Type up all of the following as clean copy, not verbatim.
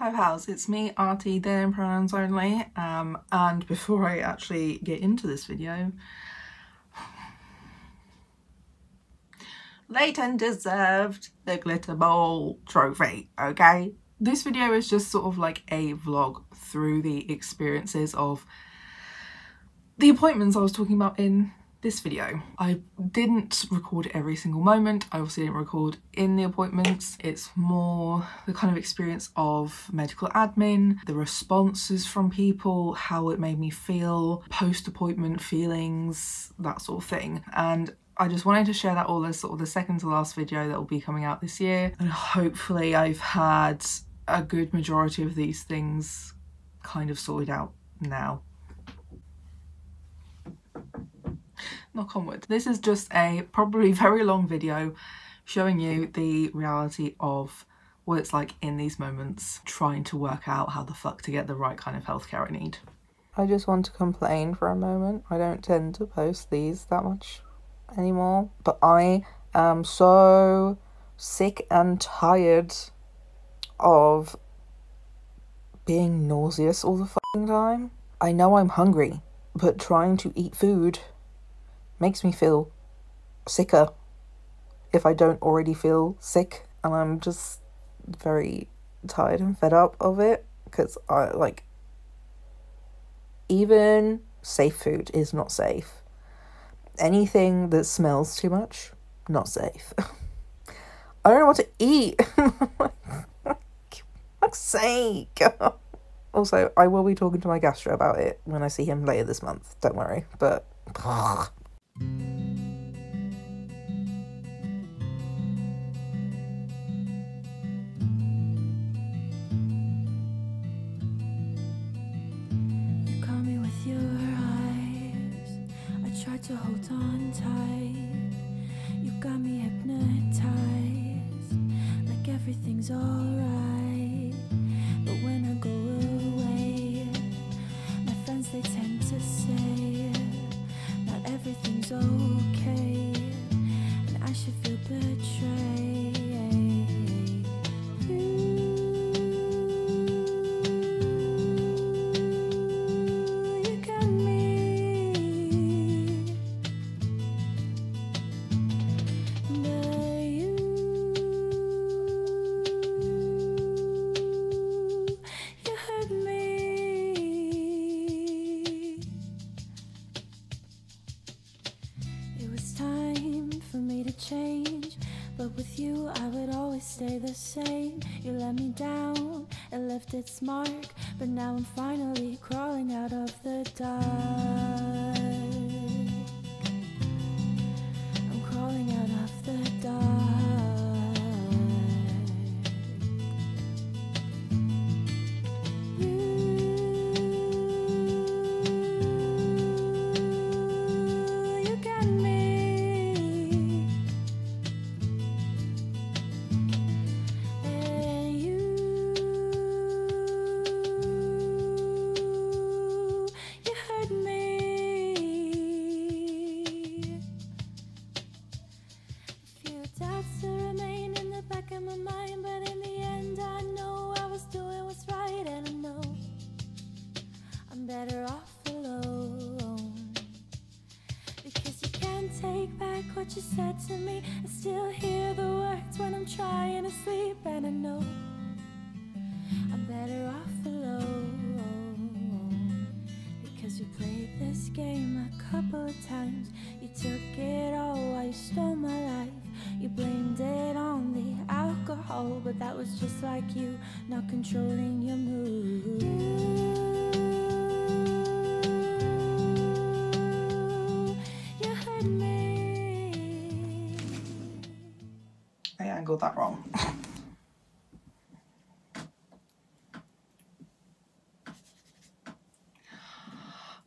Hi pals, it's me, Artie, they and pronouns only, and before I actually get into this video, Leighton deserved the glitter bowl trophy, okay? This video is just sort of like a vlog through the experiences of the appointments I was talking about in this video. I didn't record every single moment. I obviously didn't record in the appointments. It's more the kind of experience of medical admin, the responses from people, how it made me feel, post-appointment feelings, that sort of thing. And I just wanted to share that all as sort of the second to last video that will be coming out this year. And hopefully I've had a good majority of these things kind of sorted out now. Knock on wood. This is just a probably very long video showing you the reality of what it's like in these moments, trying to work out how the fuck to get the right kind of healthcare I need. I just want to complain for a moment. I don't tend to post these that much anymore, but I am so sick and tired of being nauseous all the fucking time. I know I'm hungry, but trying to eat food makes me feel sicker if I don't already feel sick, and I'm just very tired and fed up of it because I like, even safe food is not safe. Anything that smells too much, not safe. I don't know what to eat. For fuck's sake. Also, I will be talking to my gastro about it when I see him later this month, don't worry, but to hold on tight. You got me hypnotized, like everything's alright. But when I go away, my friends they tend to say not everything's okay, and I should feel betrayed. Change, but with you I would always stay the same. You let me down, it left its mark, but now I'm finally crawling out of the dark. I'm crawling out of the dark. Better off alone, because you can't take back what you said to me. I still hear the words when I'm trying to sleep, and I know I'm better off alone, because you played this game a couple of times. You took it all while you stole my life. You blamed it on the alcohol, but that was just like you, not controlling your mood. I angled that wrong.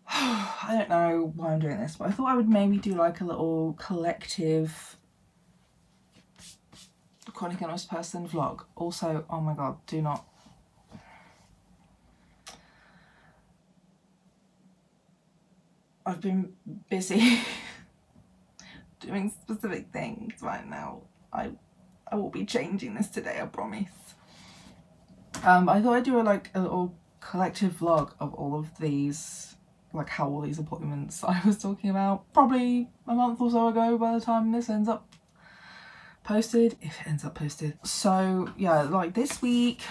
I don't know why I'm doing this, but I thought I would maybe do like a little collective chronic illness person vlog. Also, oh my god, do not. I've been busy doing specific things right now. I will be changing this today, I promise. I thought I'd do a little collective vlog of all of these, like how all these appointments I was talking about probably a month or so ago by the time this ends up posted, if it ends up posted. So yeah, like this week,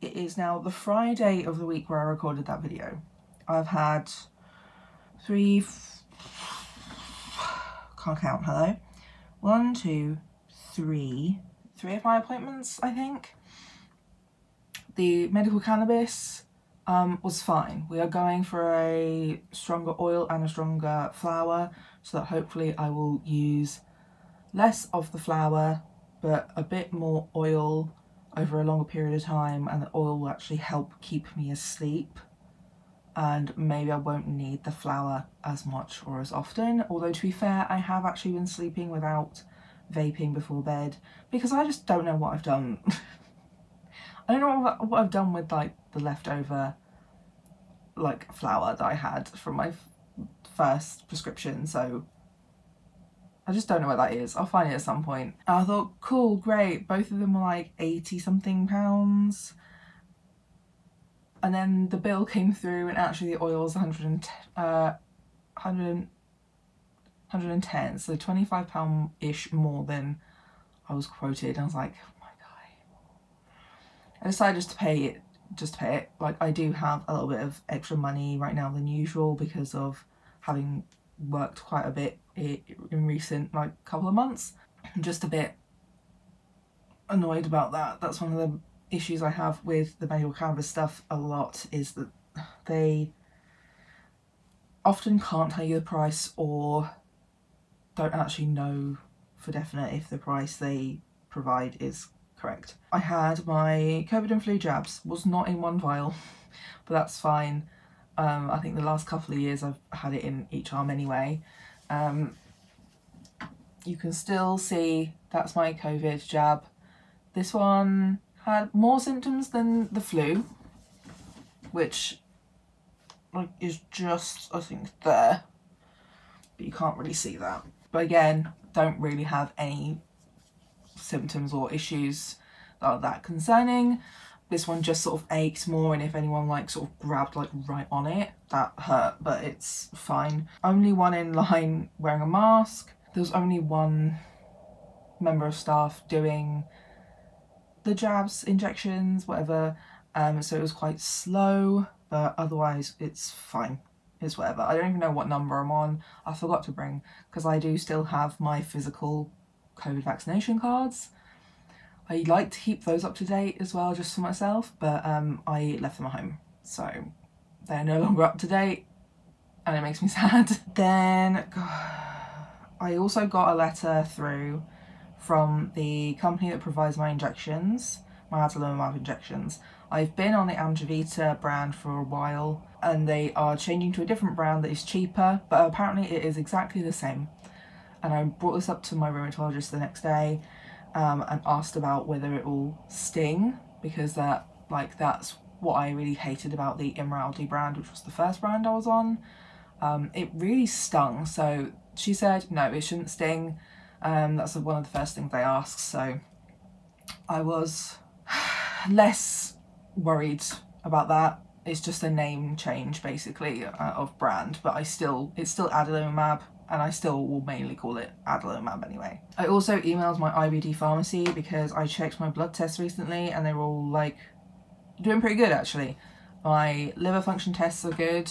it is now the Friday of the week where I recorded that video. I've had can't count, hello? 1, 2, 3 of my appointments, I think. The medical cannabis was fine. We are going for a stronger oil and a stronger flower, so that hopefully I will use less of the flower but a bit more oil over a longer period of time, and the oil will actually help keep me asleep, and maybe I won't need the flower as much or as often. Although to be fair, I have actually been sleeping without vaping before bed because I just don't know what I've done. I don't know what I've done with like the leftover like flower that I had from my first prescription, so I just don't know what that is. I'll find it at some point. And I thought, cool, great. Both of them were like 80 something pounds. And then the bill came through and actually the oil was 110, so £25-ish more than I was quoted. I was like, oh my god. I decided just to pay it. Like, I do have a little bit of extra money right now than usual because of having worked quite a bit in recent like couple of months. I'm just a bit annoyed about that. That's one of the issues I have with the medical cannabis stuff a lot, is that they often can't tell you the price or don't actually know for definite if the price they provide is correct. I had my COVID and flu jabs, was not in one vial, but that's fine. I think the last couple of years I've had it in each arm anyway. You can still see that's my COVID jab. This one had more symptoms than the flu, which like is just, I think, there, but you can't really see that. But again, don't really have any symptoms or issues that are that concerning. This one just sort of aches more, and if anyone like sort of grabbed like right on it, that hurt, but it's fine. Only one in line wearing a mask. There was only one member of staff doing the jabs, injections, whatever, so it was quite slow, but otherwise it's fine. It's whatever. I don't even know what number I'm on. I forgot to bring, because I do still have my physical COVID vaccination cards. I like to keep those up to date as well, just for myself, but I left them at home, so they're no longer up to date, and it makes me sad. Then I also got a letter through from the company that provides my injections, my adalimumab injections. I've been on the Amgevita brand for a while, and they are changing to a different brand that is cheaper, but apparently it is exactly the same. And I brought this up to my rheumatologist the next day, and asked about whether it will sting, because that's what I really hated about the Immorality brand, which was the first brand I was on. It really stung, so she said no, it shouldn't sting. That's one of the first things they asked, so I was less worried about that. It's just a name change basically of brand, but it's still adalimumab, and I still will mainly call it adalimumab anyway. I also emailed my IBD pharmacy because I checked my blood tests recently and they were all like doing pretty good actually. My liver function tests are good,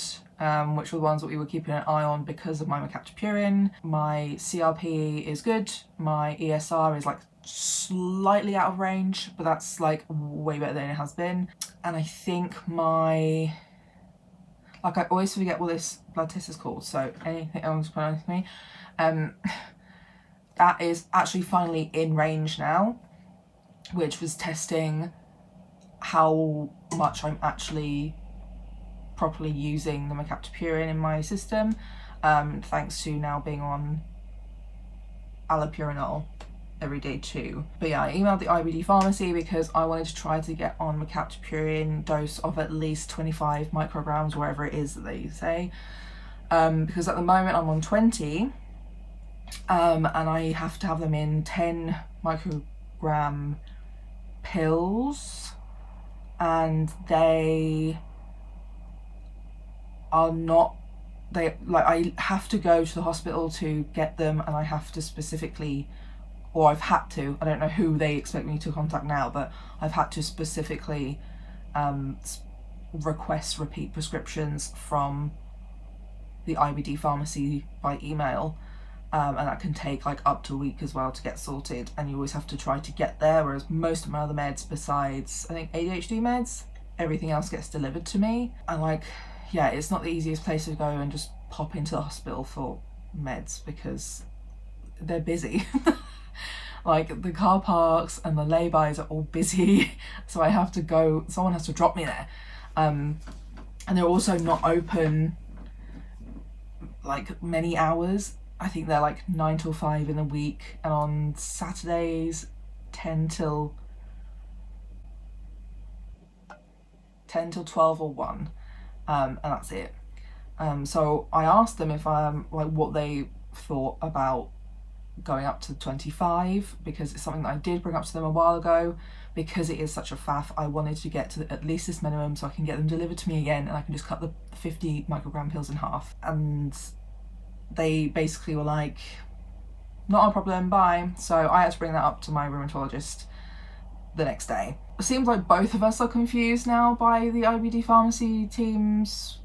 which were the ones that we were keeping an eye on because of my mercaptopurine. My CRP is good. My ESR is like slightly out of range, but that's like way better than it has been. And I think my, like, I always forget what this blood test is called, so anything else pronounce me. That is actually finally in range now, which was testing how much I'm actually properly using the mercaptopurine in my system, thanks to now being on allopurinol every day too. But yeah, I emailed the IBD pharmacy because I wanted to try to get on mercaptopurine dose of at least 25 micrograms, wherever it is that they say, because at the moment I'm on 20, and I have to have them in 10 microgram pills, and they are not, I have to go to the hospital to get them, and I have to specifically, or I've had to, I don't know who they expect me to contact now, but I've had to specifically request repeat prescriptions from the IBD pharmacy by email, and that can take like up to a week as well to get sorted, and you always have to try to get there, whereas most of my other meds, besides I think ADHD meds, everything else gets delivered to me. And like, yeah, it's not the easiest place to go and just pop into the hospital for meds because they're busy. Like the car parks and the lay-bys are all busy, so I have to go, someone has to drop me there. And they're also not open like many hours. I think they're like 9 till 5 in the week, and on Saturdays 10 till 12 or 1, and that's it. So I asked them if like what they thought about going up to 25, because it's something that I did bring up to them a while ago. Because it is such a faff, I wanted to get to at least this minimum so I can get them delivered to me again, and I can just cut the 50 microgram pills in half. And they basically were like, not a problem, bye. So I had to bring that up to my rheumatologist the next day. It seems like both of us are confused now by the IBD pharmacy teams,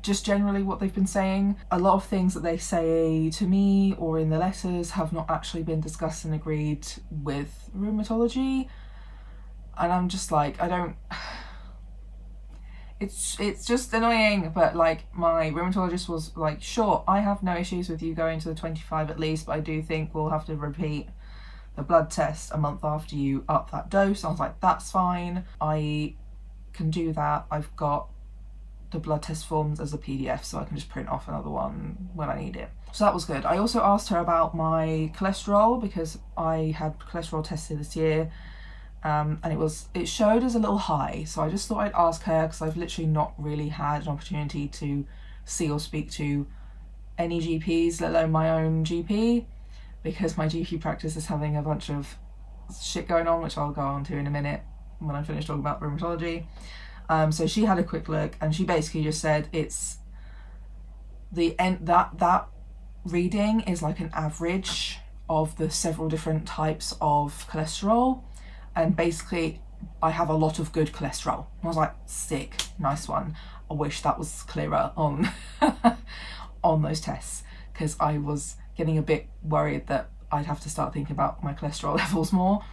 just generally what they've been saying. A lot of things that they say to me or in the letters have not actually been discussed and agreed with rheumatology, and I'm just like, I don't, it's just annoying. But like, my rheumatologist was like, sure, I have no issues with you going to the 25 at least, but I do think we'll have to repeat the blood test a month after you up that dose. I was like, that's fine, I can do that. I've got the blood test forms as a PDF, so I can just print off another one when I need it. So that was good. I also asked her about my cholesterol, because I had cholesterol tested this year, and it showed as a little high. So I just thought I'd ask her, because I've literally not really had an opportunity to see or speak to any GPs, let alone my own GP, because my GP practice is having a bunch of shit going on, which I'll go on to in a minute when I finish talking about rheumatology. So she had a quick look, and she basically just said it's that reading is like an average of the several different types of cholesterol, and basically I have a lot of good cholesterol. I was like, sick, nice one. I wish that was clearer on on those tests, because I was getting a bit worried that I'd have to start thinking about my cholesterol levels more.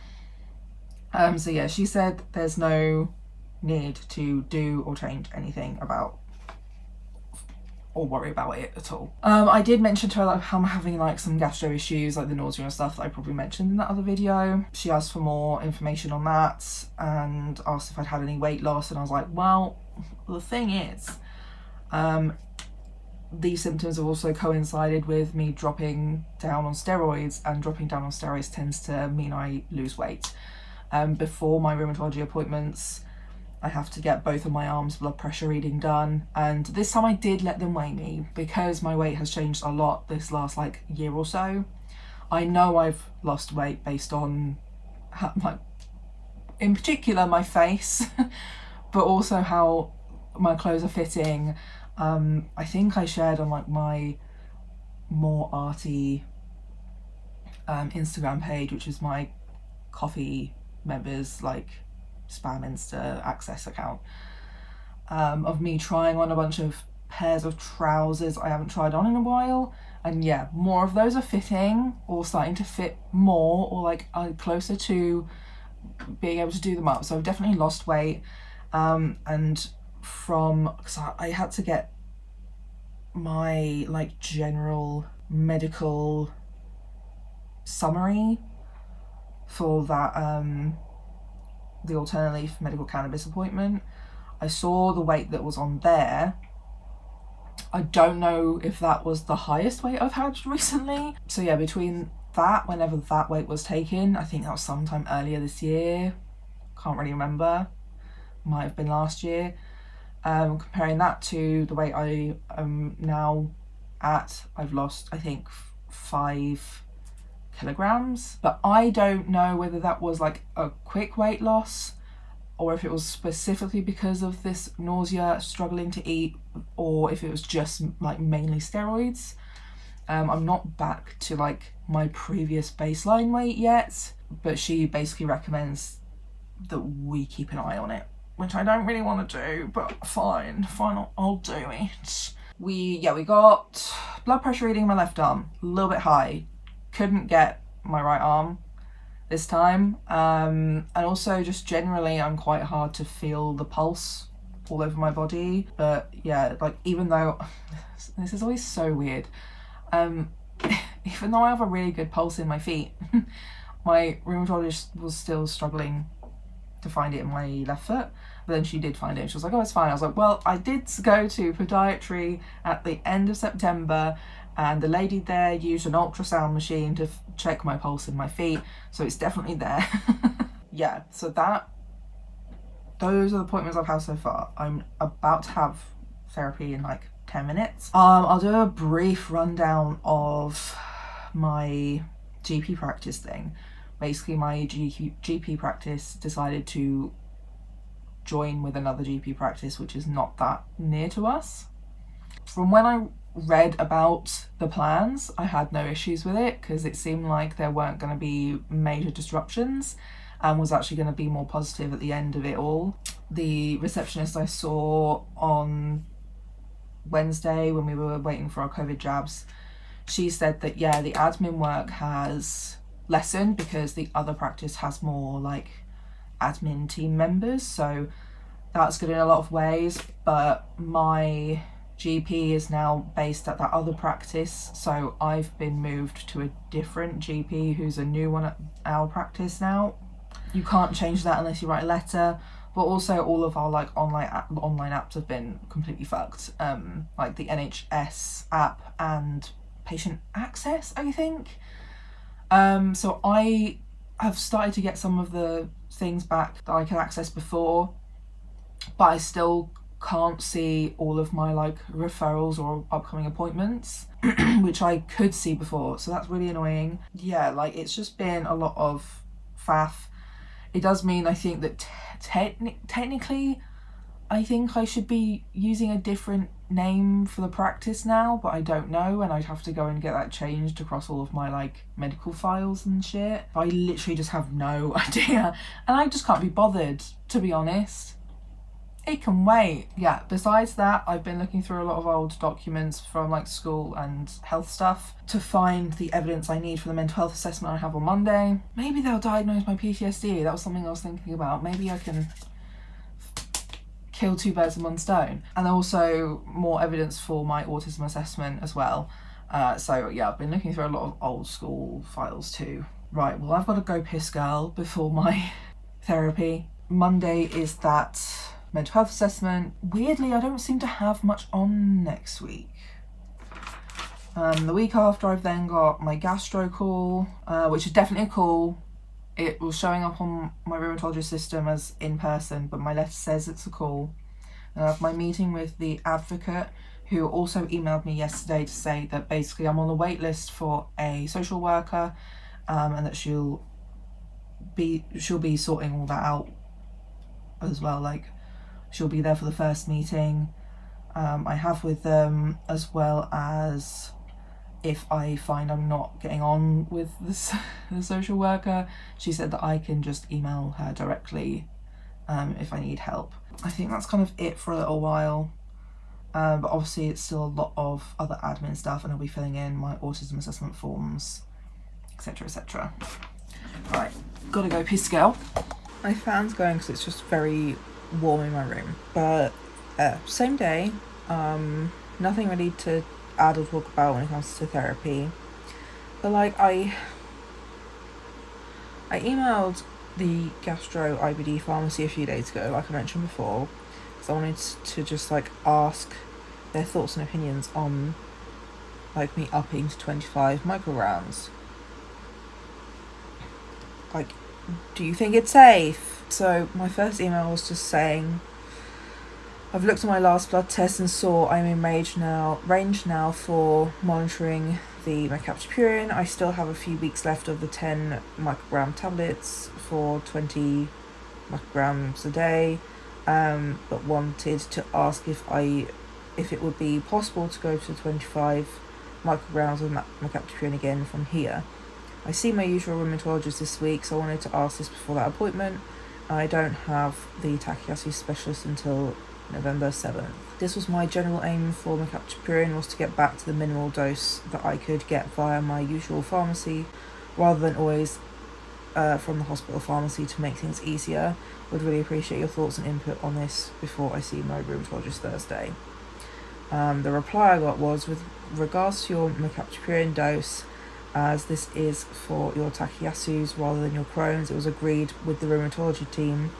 So yeah, she said there's no need to do or change anything about or worry about it at all. I did mention to her like how I'm having like some gastro issues, like the nausea and stuff that I probably mentioned in that other video. She asked for more information on that and asked if I'd had any weight loss, and I was like, well, the thing is, these symptoms have also coincided with me dropping down on steroids, and dropping down on steroids tends to mean I lose weight. Before my rheumatology appointments, I have to get both of my arms blood pressure reading done, and this time I did let them weigh me, because my weight has changed a lot this last like year or so. I know I've lost weight based on like, in particular my face, but also how my clothes are fitting. I think I shared on like my more arty Instagram page, which is my coffee members like spam Insta access account, of me trying on a bunch of pairs of trousers I haven't tried on in a while, and yeah, more of those are fitting or starting to fit more, or like closer to being able to do them up. So I've definitely lost weight, and because I had to get my like general medical summary for that the alternate leaf medical cannabis appointment. I saw the weight that was on there. I don't know if that was the highest weight I've had recently. So yeah, between that, whenever that weight was taken, I think that was sometime earlier this year, can't really remember, might have been last year, comparing that to the weight I am now at, I've lost I think 5 kilograms, but I don't know whether that was like a quick weight loss or if it was specifically because of this nausea, struggling to eat, or if it was just like mainly steroids. I'm not back to like my previous baseline weight yet, but she basically recommends that we keep an eye on it, which I don't really want to do, but fine, I'll do it. We got blood pressure reading in my left arm, a little bit high. Couldn't get my right arm this time. And also just generally I'm quite hard to feel the pulse all over my body. But yeah, like even though, this is always so weird, even though I have a really good pulse in my feet, my rheumatologist was still struggling to find it in my left foot. But then she did find it and she was like, oh, it's fine. I was like, well, I did go to podiatry at the end of September and the lady there used an ultrasound machine to check my pulse in my feet, so it's definitely there. Yeah, so those are the appointments I've had so far. I'm about to have therapy in like 10 minutes. I'll do a brief rundown of my GP practice thing. Basically, my GP practice decided to join with another GP practice which is not that near to us. From when I read about the plans, I had no issues with it because it seemed like there weren't going to be major disruptions and was actually going to be more positive at the end of it all. The receptionist I saw on Wednesday when we were waiting for our COVID jabs, she said that yeah, the admin work has lessened because the other practice has more like admin team members, so that's good in a lot of ways. But my GP is now based at that other practice, so I've been moved to a different GP who's a new one at our practice now. You can't change that unless you write a letter, but also all of our like online apps have been completely fucked, like the NHS app and patient access, I think. So I have started to get some of the things back that I could access before, but I still can't see all of my like referrals or upcoming appointments, which I could see before, so that's really annoying. Yeah, like it's just been a lot of faff. It does mean I think that technically I think I should be using a different name for the practice now, but I don't know, and I'd have to go and get that changed across all of my like medical files and shit. I literally just have no idea, and I just can't be bothered, to be honest. It can wait. Yeah, besides that, I've been looking through a lot of old documents from like school and health stuff to find the evidence I need for the mental health assessment I have on Monday. Maybe they'll diagnose my PTSD. That was something I was thinking about. Maybe I can kill two birds with one stone. And also more evidence for my autism assessment as well. So yeah, I've been looking through a lot of old school files too. Right, well I've got to go piss girl before my therapy. Monday is that mental health assessment. Weirdly, I don't seem to have much on next week. The week after, I've then got my gastro call, which is definitely a call. It was showing up on my rheumatologist system as in person, but my letter says it's a call. And I have my meeting with the advocate, who also emailed me yesterday to say that basically I'm on the wait list for a social worker, and that she'll be sorting all that out as well. Like, she'll be there for the first meeting I have with them, as well as if I find I'm not getting on with the social worker, she said that I can just email her directly if I need help. I think that's kind of it for a little while, but obviously it's still a lot of other admin stuff, and I'll be filling in my autism assessment forms, etc, etc. Right, gotta go piss girl. My fan's going because it's just very warm in my room, but same day, nothing really to add or talk about when it comes to therapy, but like I emailed the gastro IBD pharmacy a few days ago, like I mentioned before, because I wanted to just like ask their thoughts and opinions on like me upping to 25 micrograms. Like, do you think it's safe? So my first email was just saying, I've looked at my last blood test and saw I'm in range now for monitoring the mercaptopurine. I still have a few weeks left of the 10 microgram tablets for 20 micrograms a day, but wanted to ask if it would be possible to go to 25 micrograms of mercaptopurine again from here. I see my usual rheumatologist this week, so I wanted to ask this before that appointment. I don't have the Takayasu specialist until November 7th. This was my general aim for mercaptopurine, was to get back to the minimal dose that I could get via my usual pharmacy, rather than always from the hospital pharmacy, to make things easier. Would really appreciate your thoughts and input on this before I see my rheumatologist Thursday. The reply I got was, with regards to your mercaptopurine dose, as this is for your Takayasu's rather than your Crohn's, it was agreed with the rheumatology team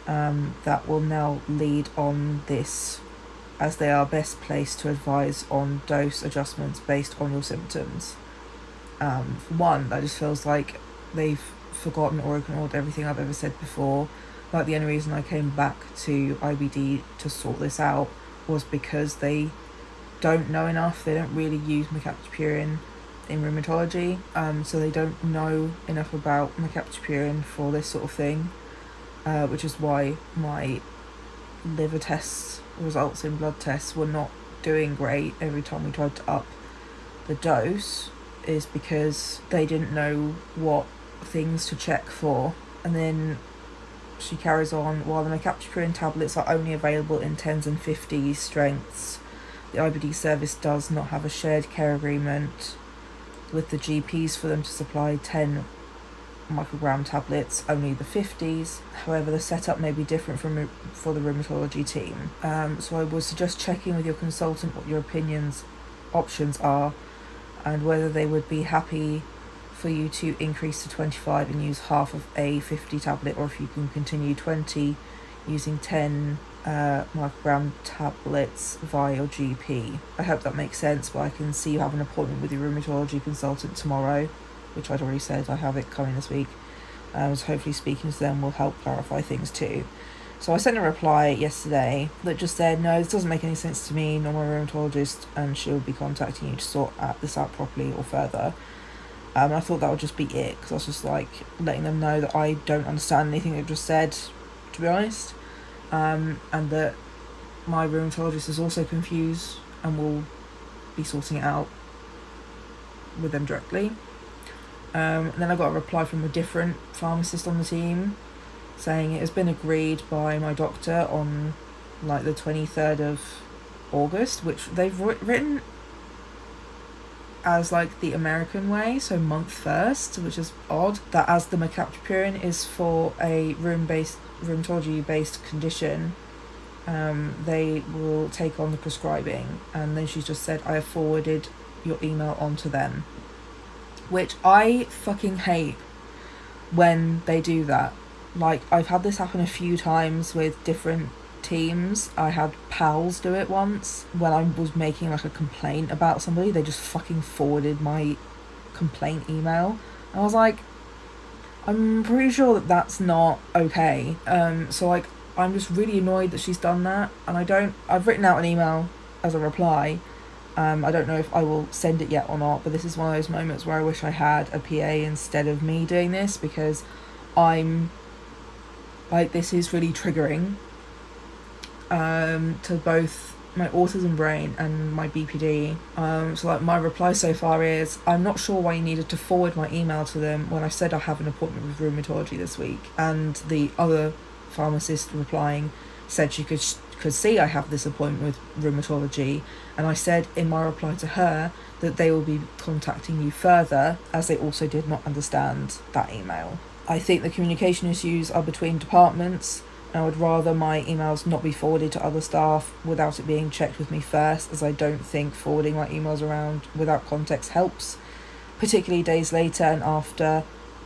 that will now lead on this, as they are best placed to advise on dose adjustments based on your symptoms. For one, that just feels like they've forgotten or ignored everything I've ever said before. Like, the only reason I came back to IBD to sort this out was because they don't know enough. They don't really use mercaptopurine in rheumatology, so they don't know enough about mercaptopurine for this sort of thing, which is why my liver tests results in blood tests were not doing great every time we tried to up the dose, is because they didn't know what things to check for. And then she carries on, while the mercaptopurine tablets are only available in 10s and 50s strengths, the IBD service does not have a shared care agreement with the GPs for them to supply 10 microgram tablets, only the 50s. However, the setup may be different for the rheumatology team. So I would suggest checking with your consultant what your options are, and whether they would be happy for you to increase to 25 and use half of a 50 tablet, or if you can continue 20 using 10 microgram tablets via your GP. I hope that makes sense, but I can see you have an appointment with your rheumatology consultant tomorrow, which I'd already said I have it coming this week. So hopefully speaking to them will help clarify things too. So I sent a reply yesterday that just said, no, this doesn't make any sense to me, nor my rheumatologist, and she'll be contacting you to sort this out properly or further. I thought that would just be it, because I was just like letting them know that I don't understand anything they've just said, to be honest, and that my rheumatologist is also confused and will be sorting it out with them directly. And then I got a reply from a different pharmacist on the team saying it has been agreed by my doctor on like the 23rd of August, which they've written as like the American way, so month first, which is odd, that as the mercaptopurine is for a rheumatology based condition, they will take on the prescribing. And then she's just said, I have forwarded your email on to them, which I fucking hate when they do that. Like, I've had this happen a few times with different teams. I had pals do it once when I was making like a complaint about somebody. They just fucking forwarded my complaint email. I was like, I'm pretty sure that that's not okay. So like, I'm just really annoyed that she's done that, and I've written out an email as a reply. I don't know if I will send it yet or not, but this is one of those moments where I wish I had a PA instead of me doing this, because I'm like, this is really triggering to both my autism brain and my BPD. So like, my reply so far is, I'm not sure why you needed to forward my email to them when I said I have an appointment with rheumatology this week. And the other pharmacist replying said she could see I have this appointment with rheumatology, and I said in my reply to her that they will be contacting you further, as they also did not understand that email. I think the communication issues are between departments, and I would rather my emails not be forwarded to other staff without it being checked with me first, as I don't think forwarding my emails around without context helps, particularly days later and after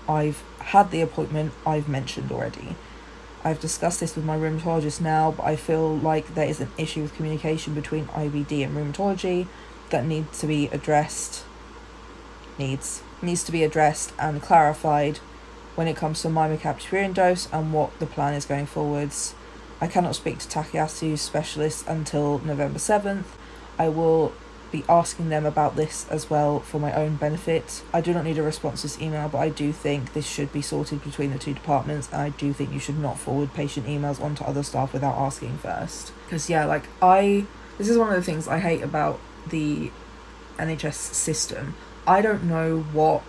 I've had the appointment I've mentioned already. I've discussed this with my rheumatologist now, but I feel like there is an issue with communication between IBD and rheumatology that needs to be addressed and clarified when it comes to my mercaptopurine dose and what the plan is going forwards. I cannot speak to Takayasu's specialist until November 7th. I will be asking them about this as well for my own benefit. I do not need a response to this email, but I do think this should be sorted between the two departments, and I do think you should not forward patient emails onto other staff without asking first. Because yeah, like this is one of the things I hate about the NHS system. I don't know what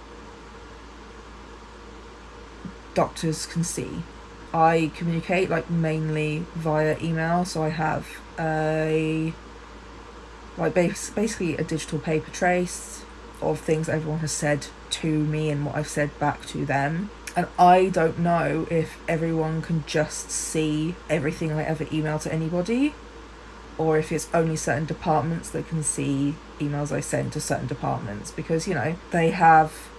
doctors can see. I communicate like mainly via email, so I have basically a digital paper trace of things everyone has said to me and what I've said back to them. And I don't know if everyone can just see everything I ever email to anybody, or if it's only certain departments that can see emails I send to certain departments, because, you know, they have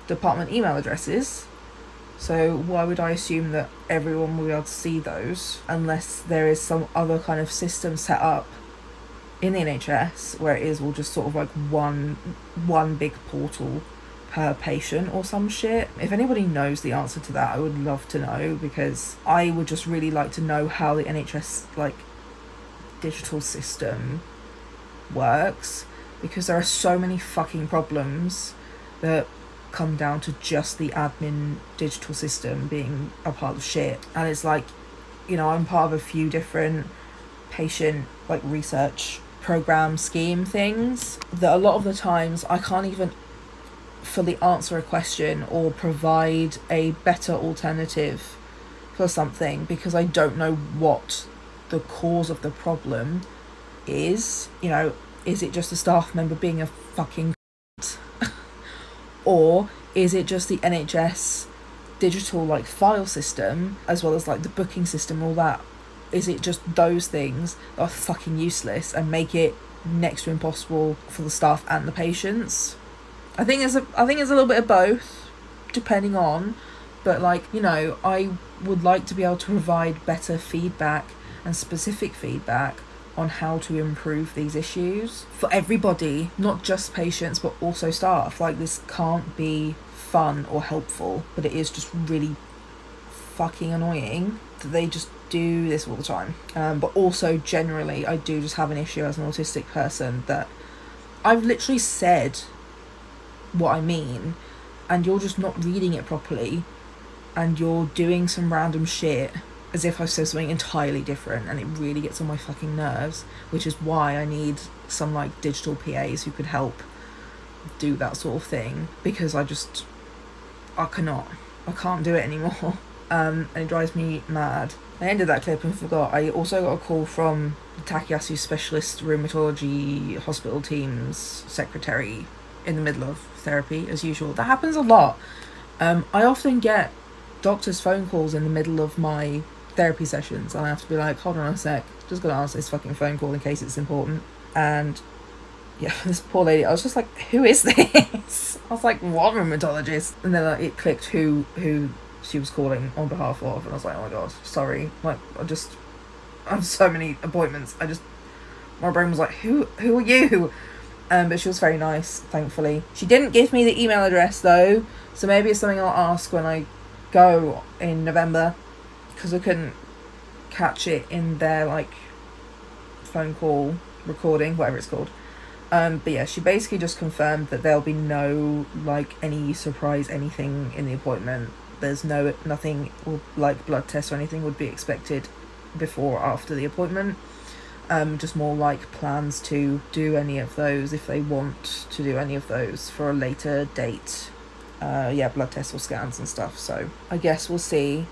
department email addresses. So why would I assume that everyone will be able to see those unless there is some other kind of system set up in the NHS where it is all just sort of like one big portal per patient or some shit. If anybody knows the answer to that, I would love to know, because I would just really like to know how the NHS like digital system works, because there are so many fucking problems that come down to just the admin digital system being a pile of shit. And it's like, you know, I'm part of a few different patient like research program scheme things that a lot of the times I can't even fully answer a question or provide a better alternative for something, because I don't know what the cause of the problem is. You know, is it just a staff member being a fucking or is it just the NHS digital like file system as well as like the booking system and all that? Is it just those things that are fucking useless and make it next to impossible for the staff and the patients? I think it's a little bit of both, depending on, but like, you know, I would like to be able to provide better feedback and specific feedback on how to improve these issues for everybody, not just patients but also staff. Like, this can't be fun or helpful, but it is just really fucking annoying that they just do this all the time. But also generally I do just have an issue as an autistic person that I've literally said what I mean and you're just not reading it properly and you're doing some random shit as if I've said something entirely different, and it really gets on my fucking nerves, which is why I need some like digital PAs who could help do that sort of thing, because I can't do it anymore. And it drives me mad. I ended that clip and forgot. I also got a call from the Takayasu Specialist Rheumatology Hospital Team's secretary in the middle of therapy, as usual. That happens a lot. I often get doctors' phone calls in the middle of my therapy sessions, and I have to be like, hold on a sec, just gonna answer this fucking phone call in case it's important. And yeah, this poor lady, I was just like, who is this? I was like, what rheumatologist? And then it clicked who she was calling on behalf of, and I was like, oh my god, sorry, like, I have so many appointments, my brain was like, who are you? But she was very nice, thankfully. She didn't give me the email address though, so maybe it's something I'll ask when I go in November, because I couldn't catch it in their like phone call recording, whatever it's called. But yeah, she basically just confirmed that there'll be no like any surprise anything in the appointment. There's nothing like blood tests or anything would be expected before or after the appointment. Just more like plans to do any of those if they want to do any of those for a later date. Blood tests or scans and stuff. So I guess we'll see.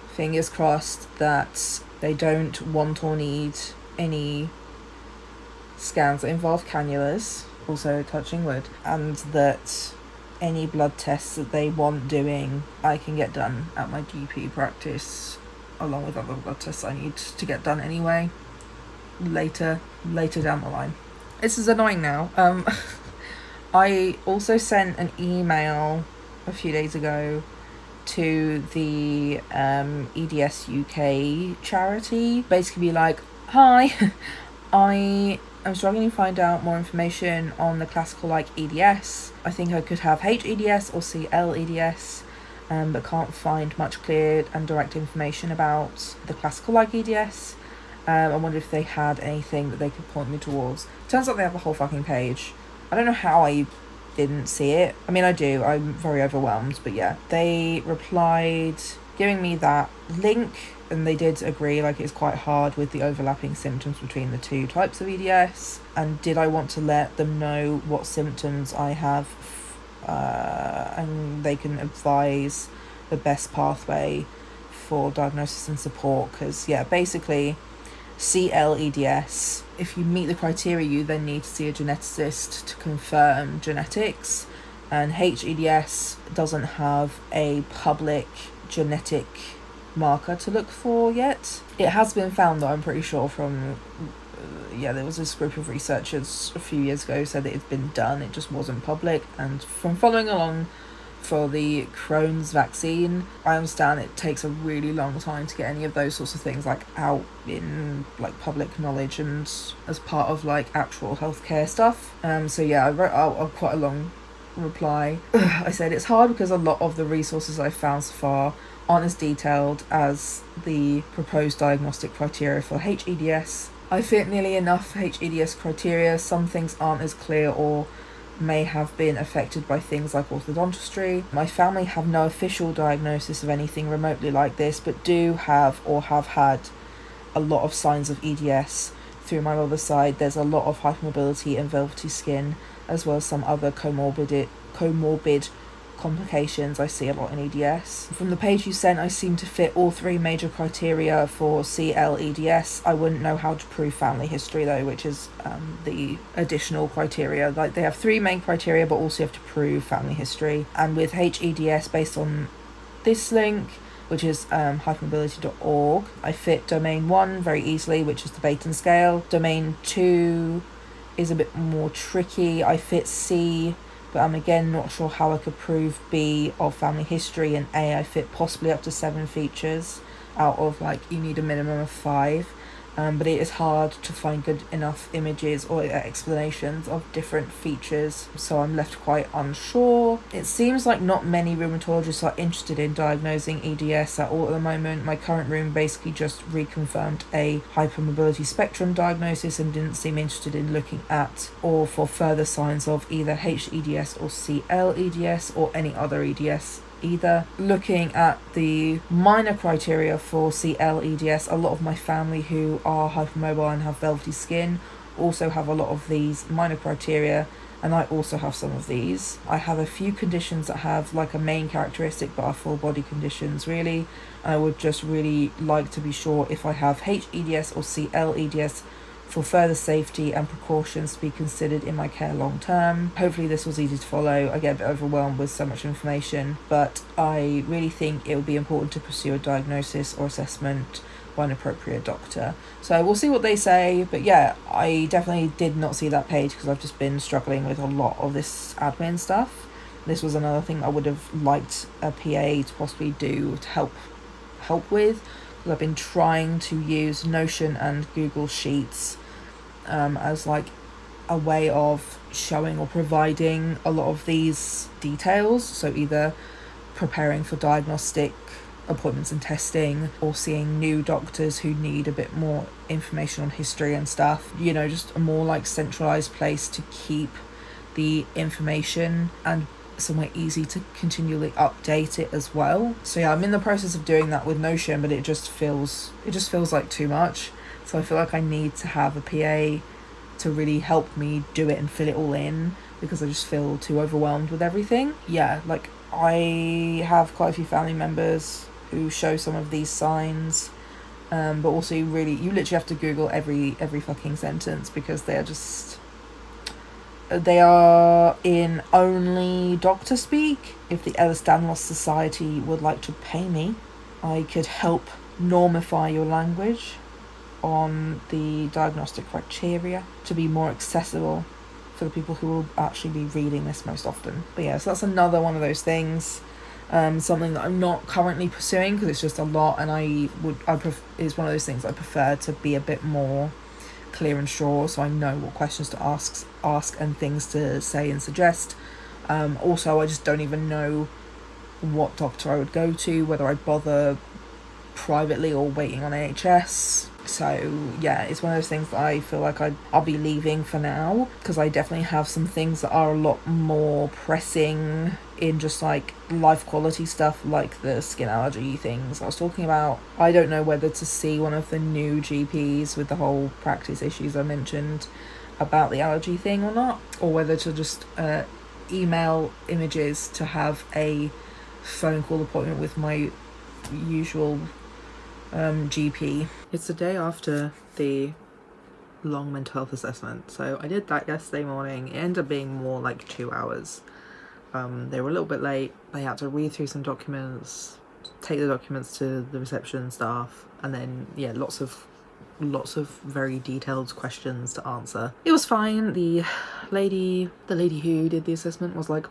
Fingers crossed that they don't want or need any scans that involve cannulas, also touching wood, and that any blood tests that they want doing I can get done at my GP practice, along with other blood tests I need to get done anyway later down the line. This is annoying now. I also sent an email a few days ago to the EDS UK charity, basically be like, hi, I am struggling to find out more information on the classical like EDS. I think I could have HEDS or CLEDS, but can't find much clear and direct information about the classical like EDS. I wondered if they had anything that they could point me towards. Turns out they have the whole fucking page. I don't know how I didn't see it. I mean, I do. I'm very overwhelmed, but yeah. They replied giving me that link, and they did agree, like, it's quite hard with the overlapping symptoms between the two types of EDS, and did I want to let them know what symptoms I have, and they can advise the best pathway for diagnosis and support, because yeah, basically CLEDS, if you meet the criteria, you then need to see a geneticist to confirm genetics, and HEDS doesn't have a public genetic marker to look for yet. It has been found though, I'm pretty sure, from there was this group of researchers a few years ago said that it's been done, it just wasn't public. And from following along for the Crohn's vaccine, I understand it takes a really long time to get any of those sorts of things like out in like public knowledge and as part of like actual healthcare stuff. So yeah, I wrote out quite a long reply. I said it's hard because a lot of the resources I've found so far aren't as detailed as the proposed diagnostic criteria for HEDS. I fit nearly enough HEDS criteria. Some things aren't as clear or may have been affected by things like orthodontistry. My family have no official diagnosis of anything remotely like this, but do have or have had a lot of signs of EDS. Through my mother's side, there's a lot of hypermobility and velvety skin, as well as some other comorbid complications I see a lot in EDS. From the page you sent, I seem to fit all three major criteria for CLEDS. I wouldn't know how to prove family history though, which is the additional criteria. Like, they have three main criteria, but also you have to prove family history. And with HEDS, based on this link, which is hypermobility.org, I fit domain 1 very easily, which is the Baton scale. Domain 2 is a bit more tricky. I fit C, but I'm again not sure how I could prove B of family history, and A I fit possibly up to 7 features out of, like, you need a minimum of 5. But it is hard to find good enough images or explanations of different features, so I'm left quite unsure. It seems like not many rheumatologists are interested in diagnosing EDS at all at the moment. My current rheum basically just reconfirmed a hypermobility spectrum diagnosis and didn't seem interested in looking at or for further signs of either HEDS or CLEDS or any other EDS either. Looking at the minor criteria for CLEDS, a lot of my family who are hypermobile and have velvety skin also have a lot of these minor criteria, and I also have some of these. I have a few conditions that have like a main characteristic but are full body conditions really, and I would just really like to be sure if I have HEDS or CLEDS for further safety and precautions to be considered in my care long term. Hopefully this was easy to follow. I get a bit overwhelmed with so much information, but I really think it would be important to pursue a diagnosis or assessment by an appropriate doctor. So we'll see what they say, but yeah, I definitely did not see that page because I've just been struggling with a lot of this admin stuff. This was another thing I would have liked a PA to possibly do to help with. I've been trying to use Notion and Google Sheets as like a way of showing or providing a lot of these details, so either preparing for diagnostic appointments and testing or seeing new doctors who need a bit more information on history and stuff, you know, just a more like centralized place to keep the information and somewhere easy to continually update it as well. So yeah, I'm in the process of doing that with Notion, but it just feels like too much. So I feel like I need to have a PA to really help me do it and fill it all in, because I just feel too overwhelmed with everything. Yeah, like I have quite a few family members who show some of these signs, but also you literally have to Google every fucking sentence, because they are in only doctor speak. If the Ehlers-Danlos Society would like to pay me, I could help normify your language on the diagnostic criteria to be more accessible for the people who will actually be reading this most often. But yeah, so that's another one of those things. Something that I'm not currently pursuing because it's just a lot, and it's one of those things I prefer to be a bit more clear and sure, so I know what questions to ask and things to say and suggest. Also, I just don't even know what doctor I would go to, whether I'd bother privately or waiting on NHS. So yeah, it's one of those things that I feel like I'll be leaving for now, because I definitely have some things that are a lot more pressing in just like life quality stuff, like the skin allergy things I was talking about. I don't know whether to see one of the new GPs with the whole practice issues I mentioned about the allergy thing or not, or whether to just email images to have a phone call appointment with my usual GP. It's the day after the long mental health assessment, so I did that yesterday morning. It ended up being more like 2 hours. They were a little bit late. I had to read through some documents, take the documents to the reception staff, and then yeah, lots of very detailed questions to answer. It was fine. The lady who did the assessment was like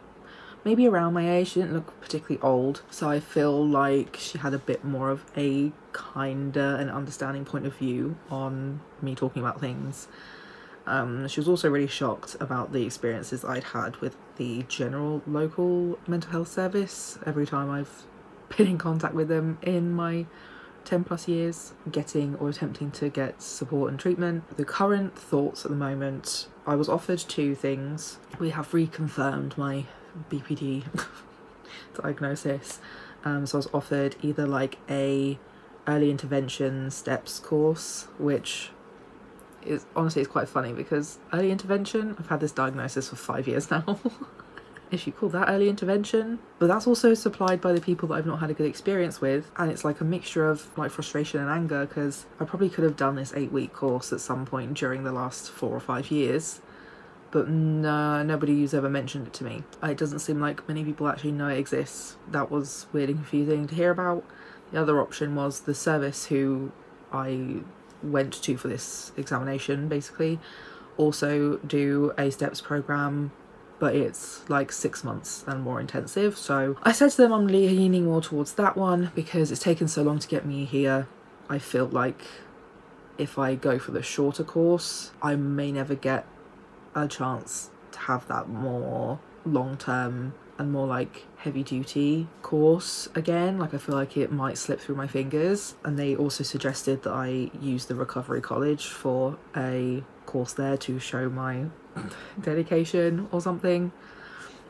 maybe around my age. She didn't look particularly old, so I feel like she had a bit more of a kinder and understanding point of view on me talking about things. She was also really shocked about the experiences I'd had with the general local mental health service every time I've been in contact with them in my 10 plus years getting or attempting to get support and treatment. The current thoughts at the moment, I was offered 2 things. We have reconfirmed my BPD diagnosis, so I was offered either like a early intervention steps course, which is honestly, it's quite funny because early intervention, I've had this diagnosis for 5 years now. If you call that early intervention, but that's also supplied by the people that I've not had a good experience with, and it's like a mixture of like frustration and anger, because I probably could have done this 8-week course at some point during the last 4 or 5 years, but no, nobody who's ever mentioned it to me. It doesn't seem like many people actually know it exists. That was weird and confusing to hear about. The other option was the service who I went to for this examination basically also do a steps program, but it's like 6 months and more intensive. So I said to them I'm leaning more towards that one because it's taken so long to get me here. I feel like if I go for the shorter course, I may never get a chance to have that more long-term and more like heavy duty course again. Like I feel like it might slip through my fingers. And they also suggested that I use the recovery college for a course there to show my dedication or something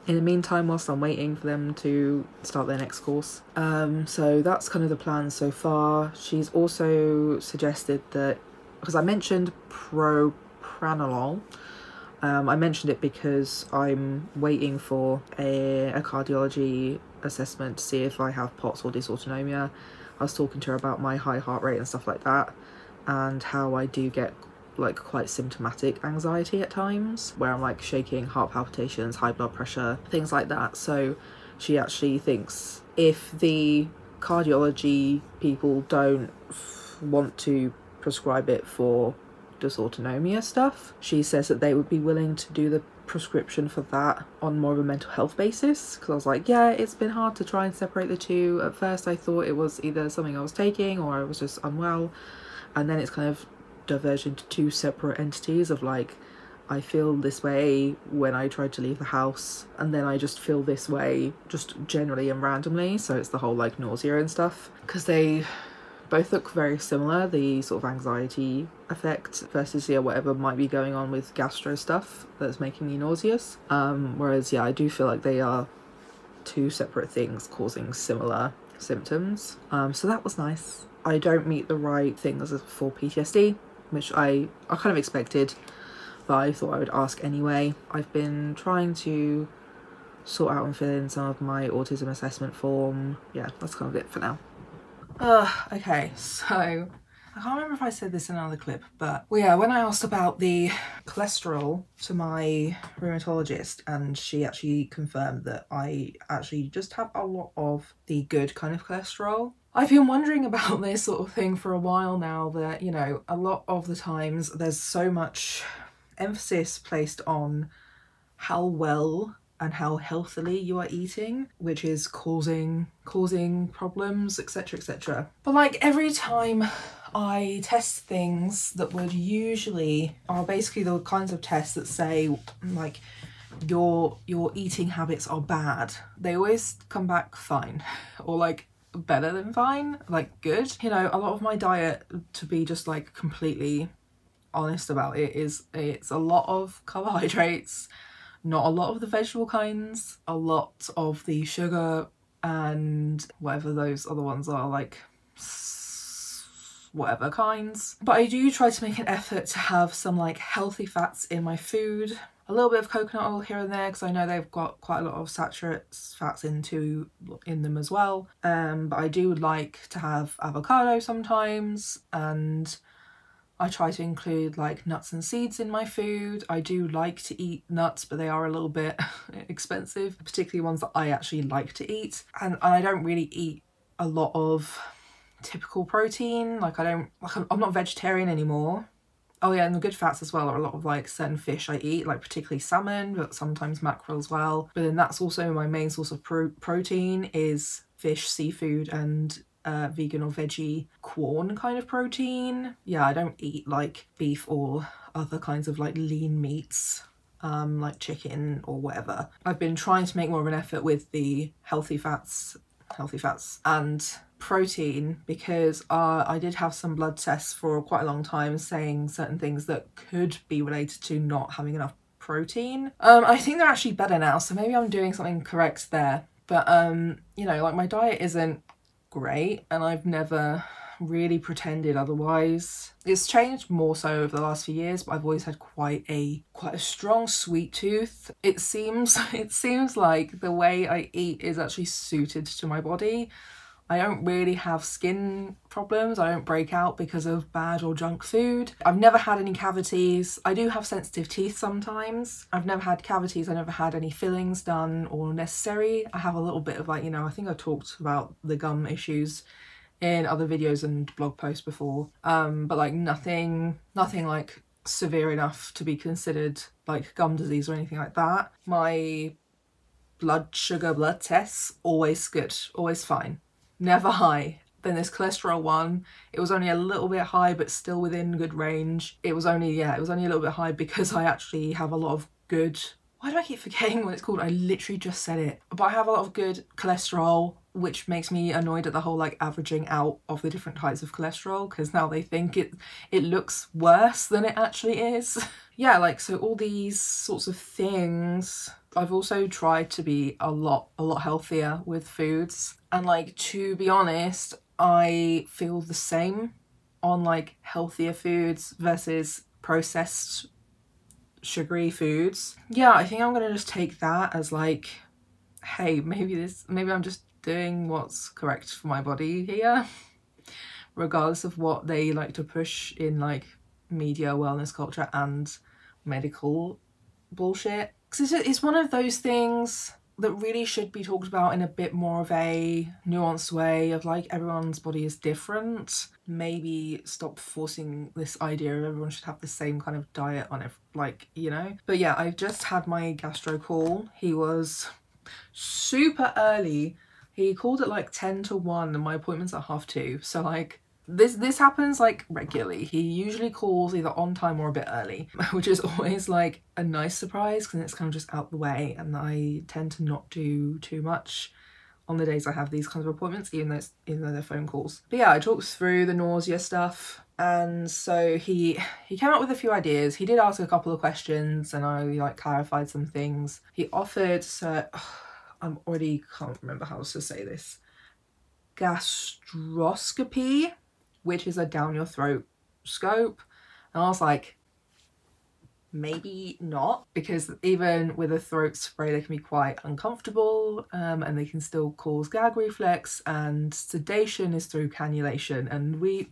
in the meantime whilst I'm waiting for them to start their next course. So that's kind of the plan so far. She's also suggested that, because I mentioned propranolol, I mentioned it because I'm waiting for a cardiology assessment to see if I have POTS or dysautonomia. I was talking to her about my high heart rate and stuff like that, and how I do get like quite symptomatic anxiety at times where I'm like shaking, heart palpitations, high blood pressure, things like that. So she actually thinks if the cardiology people don't want to prescribe it for dysautonomia stuff, she says that they would be willing to do the prescription for that on more of a mental health basis. Because I was like, yeah, it's been hard to try and separate the two. At first I thought it was either something I was taking or I was just unwell, and then it's kind of diverged into 2 separate entities of like, I feel this way when I tried to leave the house, and then I just feel this way just generally and randomly. So it's the whole like nausea and stuff, because they both look very similar, the sort of anxiety effect versus yeah, whatever might be going on with gastro stuff that's making me nauseous. Whereas yeah, I do feel like they are 2 separate things causing similar symptoms. So that was nice. I don't meet the right things for PTSD, which I kind of expected, but I thought I would ask anyway. I've been trying to sort out and fill in some of my autism assessment form. Yeah, that's kind of it for now. Okay, so I can't remember if I said this in another clip, but well, yeah, when I asked about the cholesterol to my rheumatologist, and she actually confirmed that I actually just have a lot of the good kind of cholesterol. I've been wondering about this sort of thing for a while now, that, you know, a lot of the times there's so much emphasis placed on how well and how healthily you are eating, which is causing problems, etc, etc. But like every time I test things that would usually are basically the kinds of tests that say like your eating habits are bad, they always come back fine, or like better than fine, like good. You know, a lot of my diet, to be just like completely honest about it, it's a lot of carbohydrates, not a lot of the vegetable kinds, a lot of the sugar and whatever those other ones are, like whatever kinds. But I do try to make an effort to have some like healthy fats in my food. A little bit of coconut oil here and there because I know they've got quite a lot of saturated fats in them as well. But I do like to have avocado sometimes, and I try to include like nuts and seeds in my food. I do like to eat nuts, but they are a little bit expensive, particularly ones that I actually like to eat. And I don't really eat a lot of typical protein. Like I'm not vegetarian anymore. Oh yeah, and the good fats as well are a lot of like certain fish I eat, like particularly salmon, but sometimes mackerel as well. But then that's also my main source of protein is fish, seafood, and vegan or veggie corn kind of protein. Yeah, I don't eat like beef or other kinds of like lean meats, like chicken or whatever. I've been trying to make more of an effort with the healthy fats and protein because I did have some blood tests for quite a long time saying certain things that could be related to not having enough protein. I think they're actually better now, so maybe I'm doing something correct there. But you know, like my diet isn't great and I've never really pretended otherwise. It's changed more so over the last few years, but I've always had quite a strong sweet tooth. It seems like the way I eat is actually suited to my body. I don't really have skin problems. I don't break out because of bad or junk food. I've never had any cavities. I do have sensitive teeth sometimes. I've never had cavities. I never had any fillings done or necessary. I have a little bit of like, you know, I think I talked about the gum issues in other videos and blog posts before. But like nothing like severe enough to be considered like gum disease or anything like that. My blood tests, always good, always fine. Never high. Then this cholesterol one, it was only a little bit high but still within good range. It was only a little bit high because I actually have a lot of good, why do I keep forgetting what it's called? I literally just said it. But I have a lot of good cholesterol, which makes me annoyed at the whole like averaging out of the different types of cholesterol, because now they think it looks worse than it actually is. Yeah, like, so all these sorts of things. I've also tried to be a lot healthier with foods, and like, to be honest, I feel the same on like healthier foods versus processed sugary foods. Yeah, I think I'm gonna just take that as like, hey, maybe I'm just doing what's correct for my body here, regardless of what they like to push in like media, wellness culture and medical bullshit. Because it's one of those things that really should be talked about in a bit more of a nuanced way of like, everyone's body is different. Maybe stop forcing this idea of everyone should have the same kind of diet on it, like, you know. But yeah, I've just had my gastro call. He was super early. He called at like 10 to 1 and my appointment's at 2:30. So like, this happens like regularly. He usually calls either on time or a bit early, which is always like a nice surprise because it's kind of just out the way, and I tend to not do too much on the days I have these kinds of appointments, even though they're phone calls. But yeah, I talked through the nausea stuff, and so he came up with a few ideas. He did ask a couple of questions and I like clarified some things. He offered, so I'm already can't remember how to say this, gastroscopy, which is a down your throat scope. And I was like, maybe not, because even with a throat spray they can be quite uncomfortable, and they can still cause gag reflex, and sedation is through cannulation, and we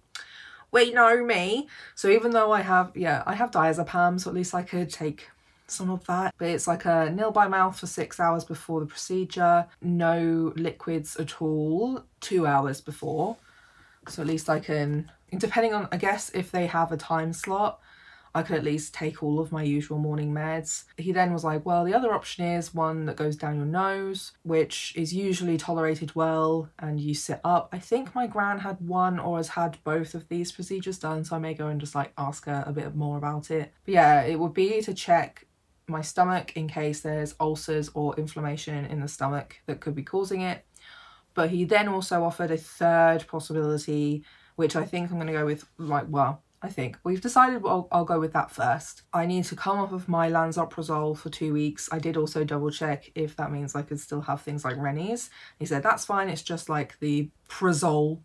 know me. So even though I have diazepam, so at least I could take some of that, but it's like a nil by mouth for 6 hours before the procedure, no liquids at all 2 hours before. So at least I can, depending on, I guess if they have a time slot, I could at least take all of my usual morning meds. He then was like, well, the other option is one that goes down your nose, which is usually tolerated well, and you sit up. I think my gran had one or has had both of these procedures done, so I may go and just like ask her a bit more about it. But yeah, it would be to check my stomach in case there's ulcers or inflammation in the stomach that could be causing it. But he then also offered a third possibility, which I think I'm going to go with, like, well, I think we've decided I'll go with that first. I need to come off of my lansoprazole for 2 weeks. I did also double check if that means I could still have things like Rennies. He said that's fine, it's just like the prazole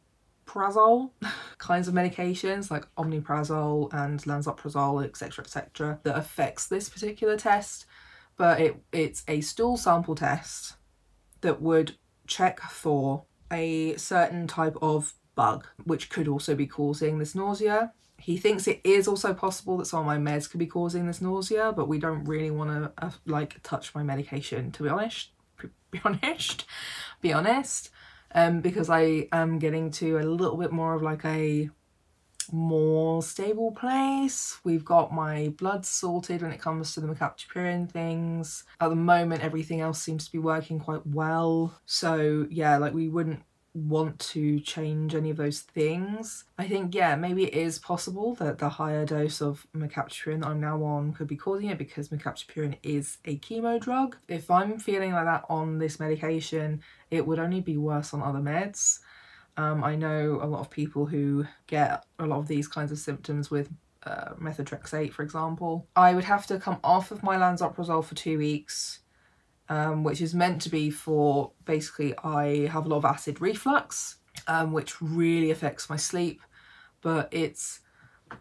kinds of medications like omeprazole and lansoprazole, etc., that affects this particular test. But it's a stool sample test that would check for a certain type of bug, which could also be causing this nausea. He thinks it is also possible that some of my meds could be causing this nausea, but we don't really want to like touch my medication, to be honest. Because I am getting to a little bit more of like a more stable place. We've got my blood sorted when it comes to the mercaptopurine things. At the moment, everything else seems to be working quite well. So yeah, like we wouldn't want to change any of those things. I think, yeah, maybe it is possible that the higher dose of mercaptopurine that I'm now on could be causing it, because mercaptopurine is a chemo drug. If I'm feeling like that on this medication, it would only be worse on other meds. I know a lot of people who get a lot of these kinds of symptoms with methotrexate, for example. I would have to come off of my lansoprazole for 2 weeks, which is meant to be for, basically, I have a lot of acid reflux, which really affects my sleep. But it's,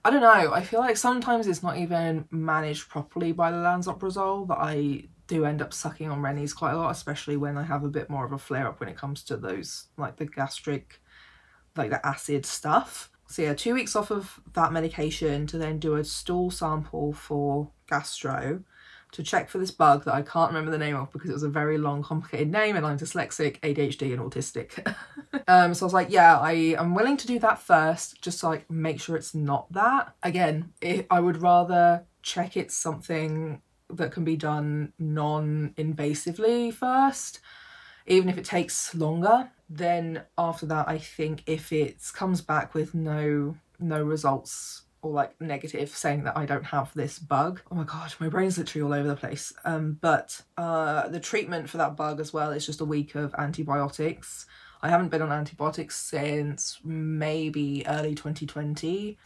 I don't know, I feel like sometimes it's not even managed properly by the lansoprazole, that I do end up sucking on Rennies quite a lot, especially when I have a bit more of a flare-up when it comes to those, like the gastric, like the acid stuff. So yeah, 2 weeks off of that medication to then do a stool sample for gastro to check for this bug that I can't remember the name of because it was a very long, complicated name, and I'm dyslexic, ADHD and autistic. So I was like, yeah, I'm willing to do that first, just to like make sure it's not that. Again, I would rather check it's something that can be done non-invasively first, even if it takes longer. Then after that, I think if it comes back with no results, or like negative, saying that I don't have this bug. Oh my god, my brain's literally all over the place. But the treatment for that bug as well is just a week of antibiotics. I haven't been on antibiotics since maybe early 2020.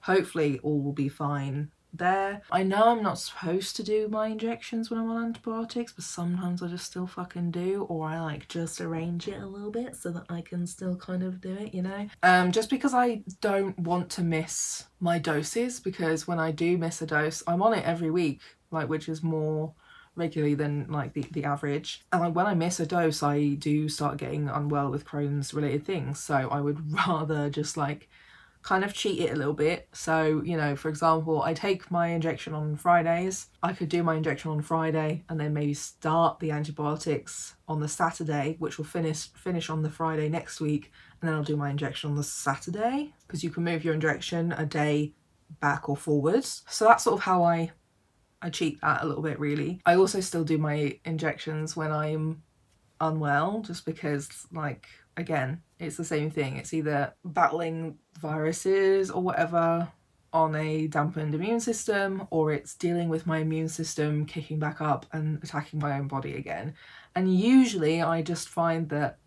Hopefully all will be fine there. I know I'm not supposed to do my injections when I'm on antibiotics, but sometimes I just still fucking do, or I like just arrange it a little bit so that I can still kind of do it, you know? Just because I don't want to miss my doses, because when I do miss a dose, I'm on it every week, like, which is more regularly than like the average. And like when I miss a dose, I do start getting unwell with Crohn's related things, so I would rather just like kind of cheat it a little bit. So, you know, for example, I take my injection on Fridays. I could do my injection on Friday and then maybe start the antibiotics on the Saturday, which will finish on the Friday next week, and then I'll do my injection on the Saturday, because you can move your injection a day back or forwards. So that's sort of how I cheat that a little bit, really. I also still do my injections when I'm unwell, just because, like, again, it's the same thing. It's either battling viruses or whatever on a dampened immune system, or it's dealing with my immune system kicking back up and attacking my own body again. And usually I just find that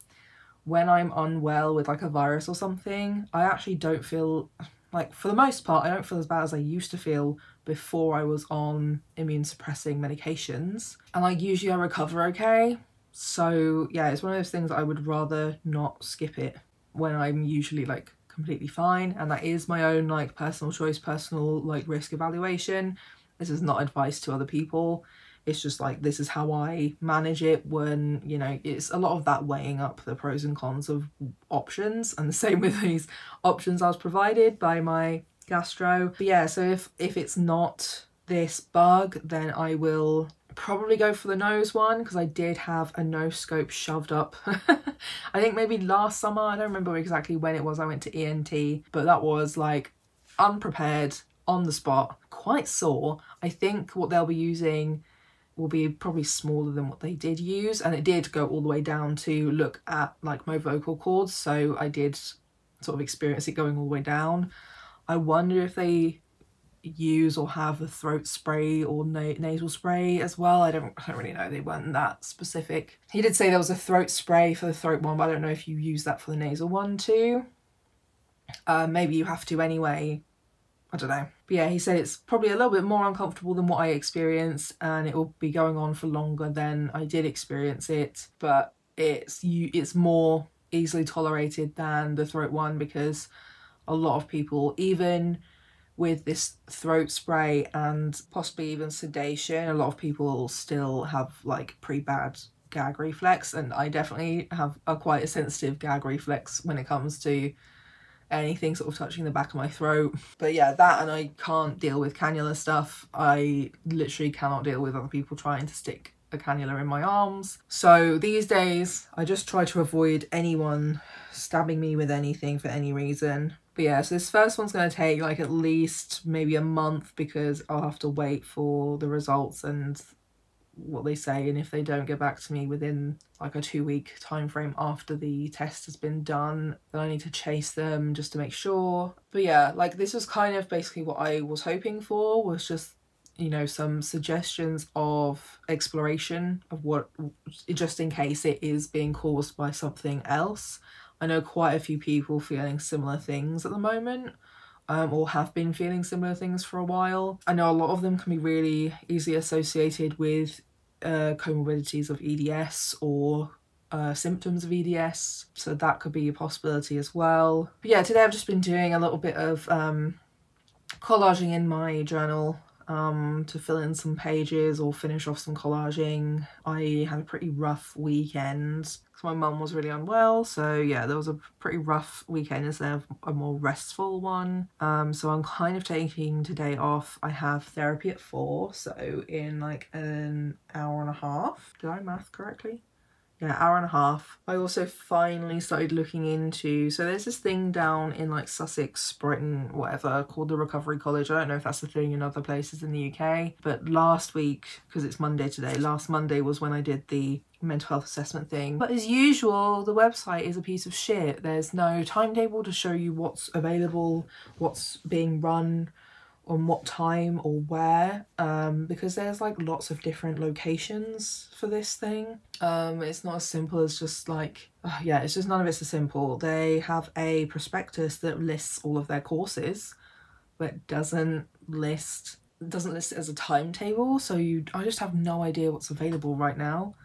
when I'm unwell with like a virus or something, I actually don't feel, like, for the most part, I don't feel as bad as I used to feel before I was on immune suppressing medications. And like usually I recover okay. So yeah, it's one of those things that I would rather not skip it when I'm usually like completely fine. And that is my own like personal choice, personal like risk evaluation. This is not advice to other people. It's just like, this is how I manage it when, you know, it's a lot of that weighing up the pros and cons of options, and the same with these options I was provided by my gastro. But yeah, so if it's not this bug, then I will probably go for the nose one, because I did have a nose scope shoved up I think maybe last summer. I don't remember exactly when it was I went to ENT, but that was like unprepared, on the spot, quite sore. I think what they'll be using will be probably smaller than what they did use, and it did go all the way down to look at like my vocal cords, so I did sort of experience it going all the way down. I wonder if they use or have a throat spray or nasal spray as well. I don't really know, they weren't that specific. He did say there was a throat spray for the throat one, but I don't know if you use that for the nasal one too. Maybe you have to anyway, I don't know. But yeah, he said it's probably a little bit more uncomfortable than what I experienced, and it will be going on for longer than I did experience it, but it's more easily tolerated than the throat one, because a lot of people, even with this throat spray and possibly even sedation, a lot of people still have like pretty bad gag reflex, and I definitely have quite a sensitive gag reflex when it comes to anything sort of touching the back of my throat. But yeah, that, and I can't deal with cannula stuff. I literally cannot deal with other people trying to stick a cannula in my arms. So these days I just try to avoid anyone stabbing me with anything for any reason. But yeah, so this first one's going to take like at least maybe a month, because I'll have to wait for the results and what they say, and if they don't get back to me within like a 2-week time frame after the test has been done, then I need to chase them just to make sure. But yeah, like this was kind of basically what I was hoping for, was just, you know, some suggestions of exploration of what, just in case it is being caused by something else. I know quite a few people feeling similar things at the moment, or have been feeling similar things for a while. I know a lot of them can be really easily associated with comorbidities of EDS or symptoms of EDS, so that could be a possibility as well. But yeah, today I've just been doing a little bit of collaging in my journal to fill in some pages or finish off some collaging. I had a pretty rough weekend because my mum was really unwell, so yeah, there was a pretty rough weekend instead of a more restful one. So I'm kind of taking today off. I have therapy at 4, so in like an hour and a half. Did I math correctly? Yeah, hour and a half. I also finally started looking into, so there's this thing down in like Sussex, Brighton, whatever, called the Recovery College. I don't know if that's a thing in other places in the UK, but last week, because it's Monday today, last Monday was when I did the mental health assessment thing. But as usual, the website is a piece of shit. There's no timetable to show you what's available, what's being run, on what time or where, because there's like lots of different locations for this thing. It's not as simple as just like, yeah, it's just none of it's as simple. They have a prospectus that lists all of their courses, but doesn't list it as a timetable, so I just have no idea what's available right now.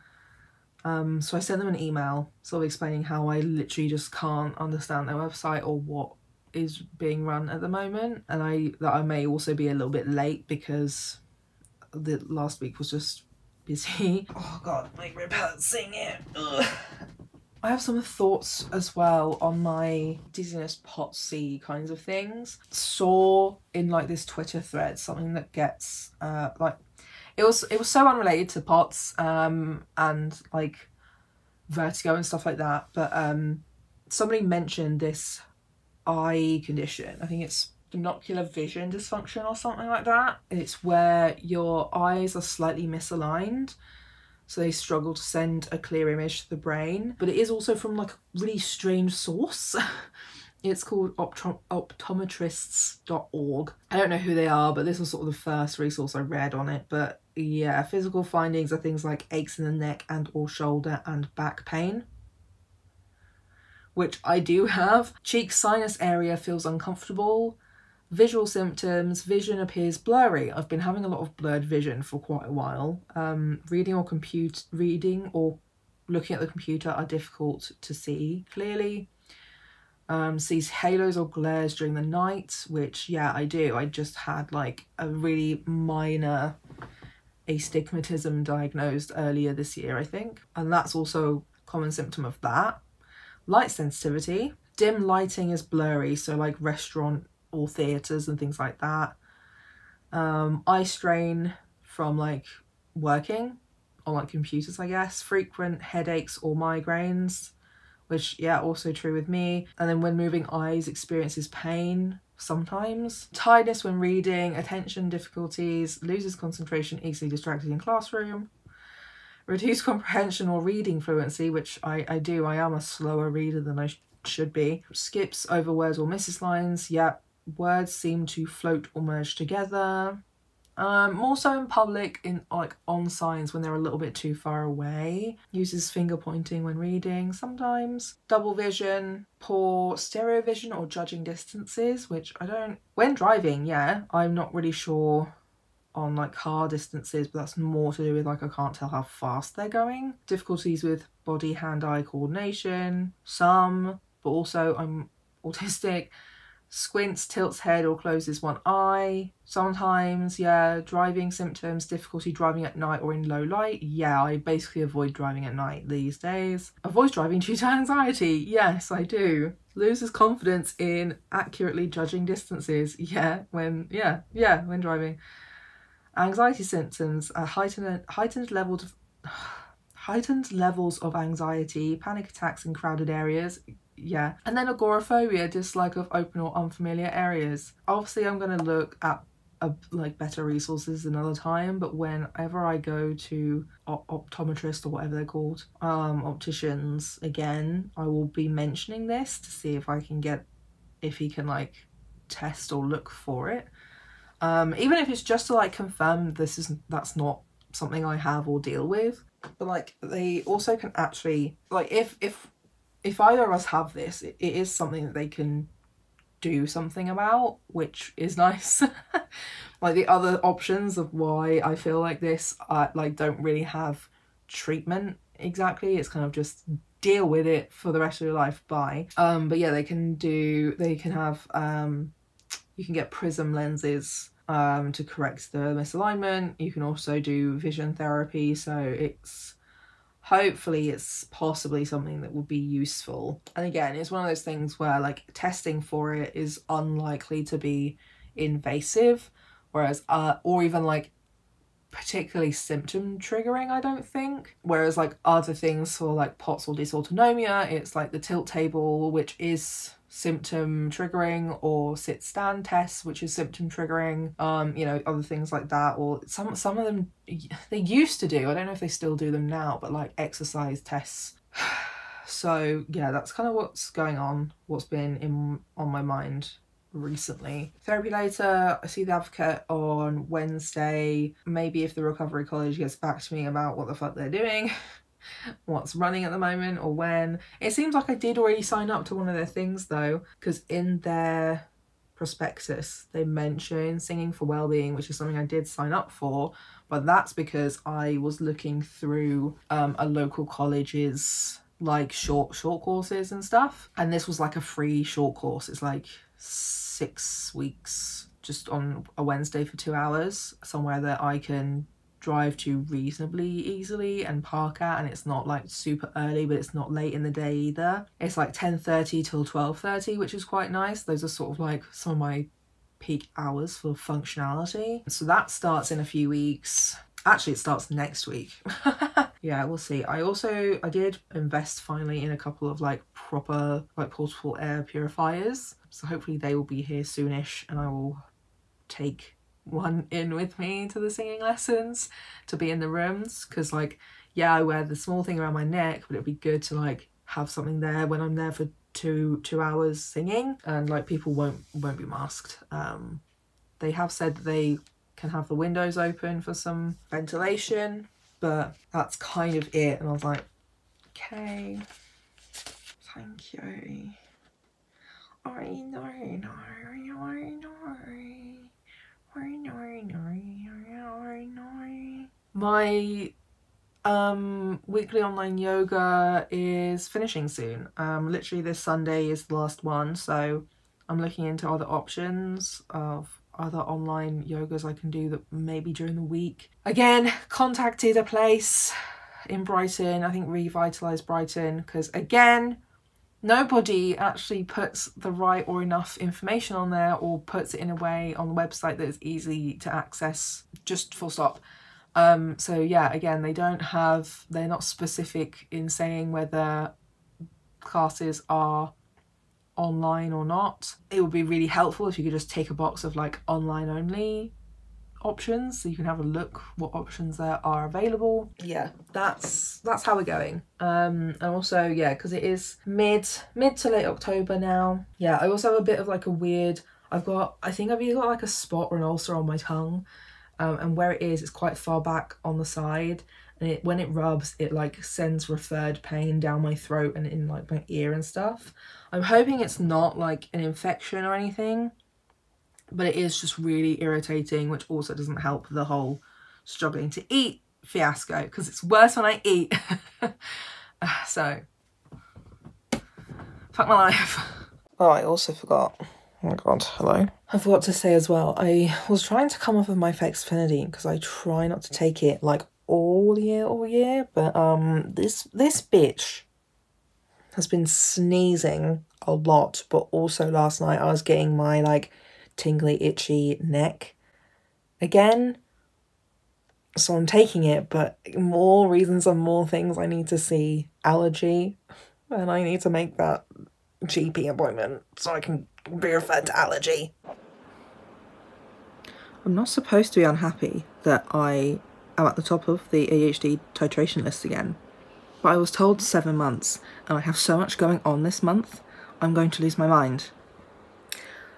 So I sent them an email sort of explaining how I literally just can't understand their website or what is being run at the moment, and that I may also be a little bit late because the last week was just busy. Oh god, my rib hurts seeing it. Ugh. I have some thoughts as well on my dizziness, POTS kinds of things. Saw in like this Twitter thread something that gets like, it was so unrelated to POTS and like vertigo and stuff like that, but somebody mentioned this eye condition. I think it's binocular vision dysfunction or something like that. It's where your eyes are slightly misaligned, so they struggle to send a clear image to the brain, but it is also from like a really strange source. It's called optometrists.org. I don't know who they are, but this was sort of the first resource I read on it. But yeah, physical findings are things like aches in the neck and or shoulder and back pain, which I do have. Cheek sinus area feels uncomfortable. Visual symptoms, vision appears blurry. I've been having a lot of blurred vision for quite a while. Reading or looking at the computer are difficult to see clearly. Sees halos or glares during the night, which yeah, I do. I just had like a really minor astigmatism diagnosed earlier this year, I think. And that's also a common symptom of that. Light sensitivity. Dim lighting is blurry, so like restaurant or theatres and things like that. Eye strain from like working on like computers, I guess. Frequent headaches or migraines, which yeah, also true with me. And then when moving eyes, experiences pain sometimes. Tiredness when reading, attention difficulties, loses concentration, easily distracted in classroom. Reduced comprehension or reading fluency, which I do. I am a slower reader than I should be. Skips over words or misses lines. Yep, Words seem to float or merge together. More so in public, in like on signs when they're a little bit too far away. Uses finger pointing when reading sometimes. Double vision, poor stereo vision or judging distances, which I don't... When driving, yeah, I'm not really sure on like car distances, but that's more to do with like I can't tell how fast they're going. Difficulties with body hand-eye coordination, some, but also I'm autistic. Squints, tilts head or closes one eye sometimes. Yeah. Driving symptoms, difficulty driving at night or in low light. Yeah, I basically avoid driving at night these days. Avoid driving due to anxiety. Yes, I do. Loses confidence in accurately judging distances. Yeah, when driving. Anxiety symptoms, heightened levels of anxiety, panic attacks in crowded areas. Yeah. And then agoraphobia, dislike of open or unfamiliar areas. Obviously I'm going to look at like better resources another time, but whenever I go to optometrist or whatever they're called, opticians, again, I will be mentioning this to see if he can like test or look for it. Even if it's just to like confirm that's not something I have or deal with. But like they also can actually, like if either of us have this, it is something that they can do something about, which is nice. Like the other options of why I feel like this like don't really have treatment exactly. It's kind of just deal with it for the rest of your life, bye. But yeah, you can get prism lenses to correct the misalignment. You can also do vision therapy, so hopefully it's possibly something that would be useful. And again, it's one of those things where like testing for it is unlikely to be invasive, whereas or even like particularly symptom triggering, I don't think. Whereas like other things for like POTS or dysautonomia, it's like the tilt table, which is symptom triggering, or sit stand tests, which is symptom triggering, you know, other things like that. Or some of them they used to do, I don't know if they still do them now, but like exercise tests. So yeah, that's kind of what's going on, what's been on my mind recently. Therapy later. I see the advocate on Wednesday. Maybe if the recovery college gets back to me about what the fuck they're doing, what's running at the moment, or when. It seems like I did already sign up to one of their things though, because in their prospectus they mention singing for wellbeing, which is something I did sign up for, but that's because I was looking through a local college's like short courses and stuff, and this was like a free short course. It's like 6 weeks just on a Wednesday for 2 hours, somewhere that I can drive to reasonably easily and park at, and it's not like super early, but it's not late in the day either. It's like 10:30 till 12:30, which is quite nice. Those are sort of like some of my peak hours for functionality. So that starts in a few weeks. Actually, it starts next week. Yeah, we'll see. I did invest finally in a couple of like proper like portable air purifiers, so hopefully they will be here soonish, and I will take one in with me to the singing lessons to be in the rooms, because like, yeah, I wear the small thing around my neck, but it'd be good to like have something there when I'm there for two hours singing, and like people won't be masked. They have said that they can have the windows open for some ventilation, but that's kind of it. And I was like, okay, thank you. I know. My weekly online yoga is finishing soon. Literally this Sunday is the last one, so I'm looking into other options of other online yogas I can do that maybe during the week. Again, contacted a place in Brighton, I think Revitalise Brighton, because again, nobody actually puts the right or enough information on there, or puts it in a way on the website that is easy to access, just full stop. So yeah, again, they're not specific in saying whether classes are online or not. It would be really helpful if you could just take a box of like online only options, so you can have a look what options there are available. Yeah, that's how we're going. And also, yeah, because it is mid to late October now. Yeah, I also have a bit of like a weird I think I've either got like a spot or an ulcer on my tongue, and where it is, it's quite far back on the side, and when it rubs, it like sends referred pain down my throat and in like my ear and stuff. I'm hoping it's not like an infection or anything, but it is just really irritating, which also doesn't help the whole struggling to eat fiasco, because it's worse when I eat. So, fuck my life. Oh, I also forgot. Oh my god, hello. I forgot to say as well, I was trying to come off of my fexofenadine because I try not to take it like all year, but this bitch has been sneezing a lot, but also last night I was getting my like tingly, itchy neck again. So I'm taking it, but more reasons and more things I need to see. Allergy, and I need to make that GP appointment so I can be referred to allergy. I'm not supposed to be unhappy that I am at the top of the ADHD titration list again, but I was told 7 months, and I have so much going on this month, I'm going to lose my mind.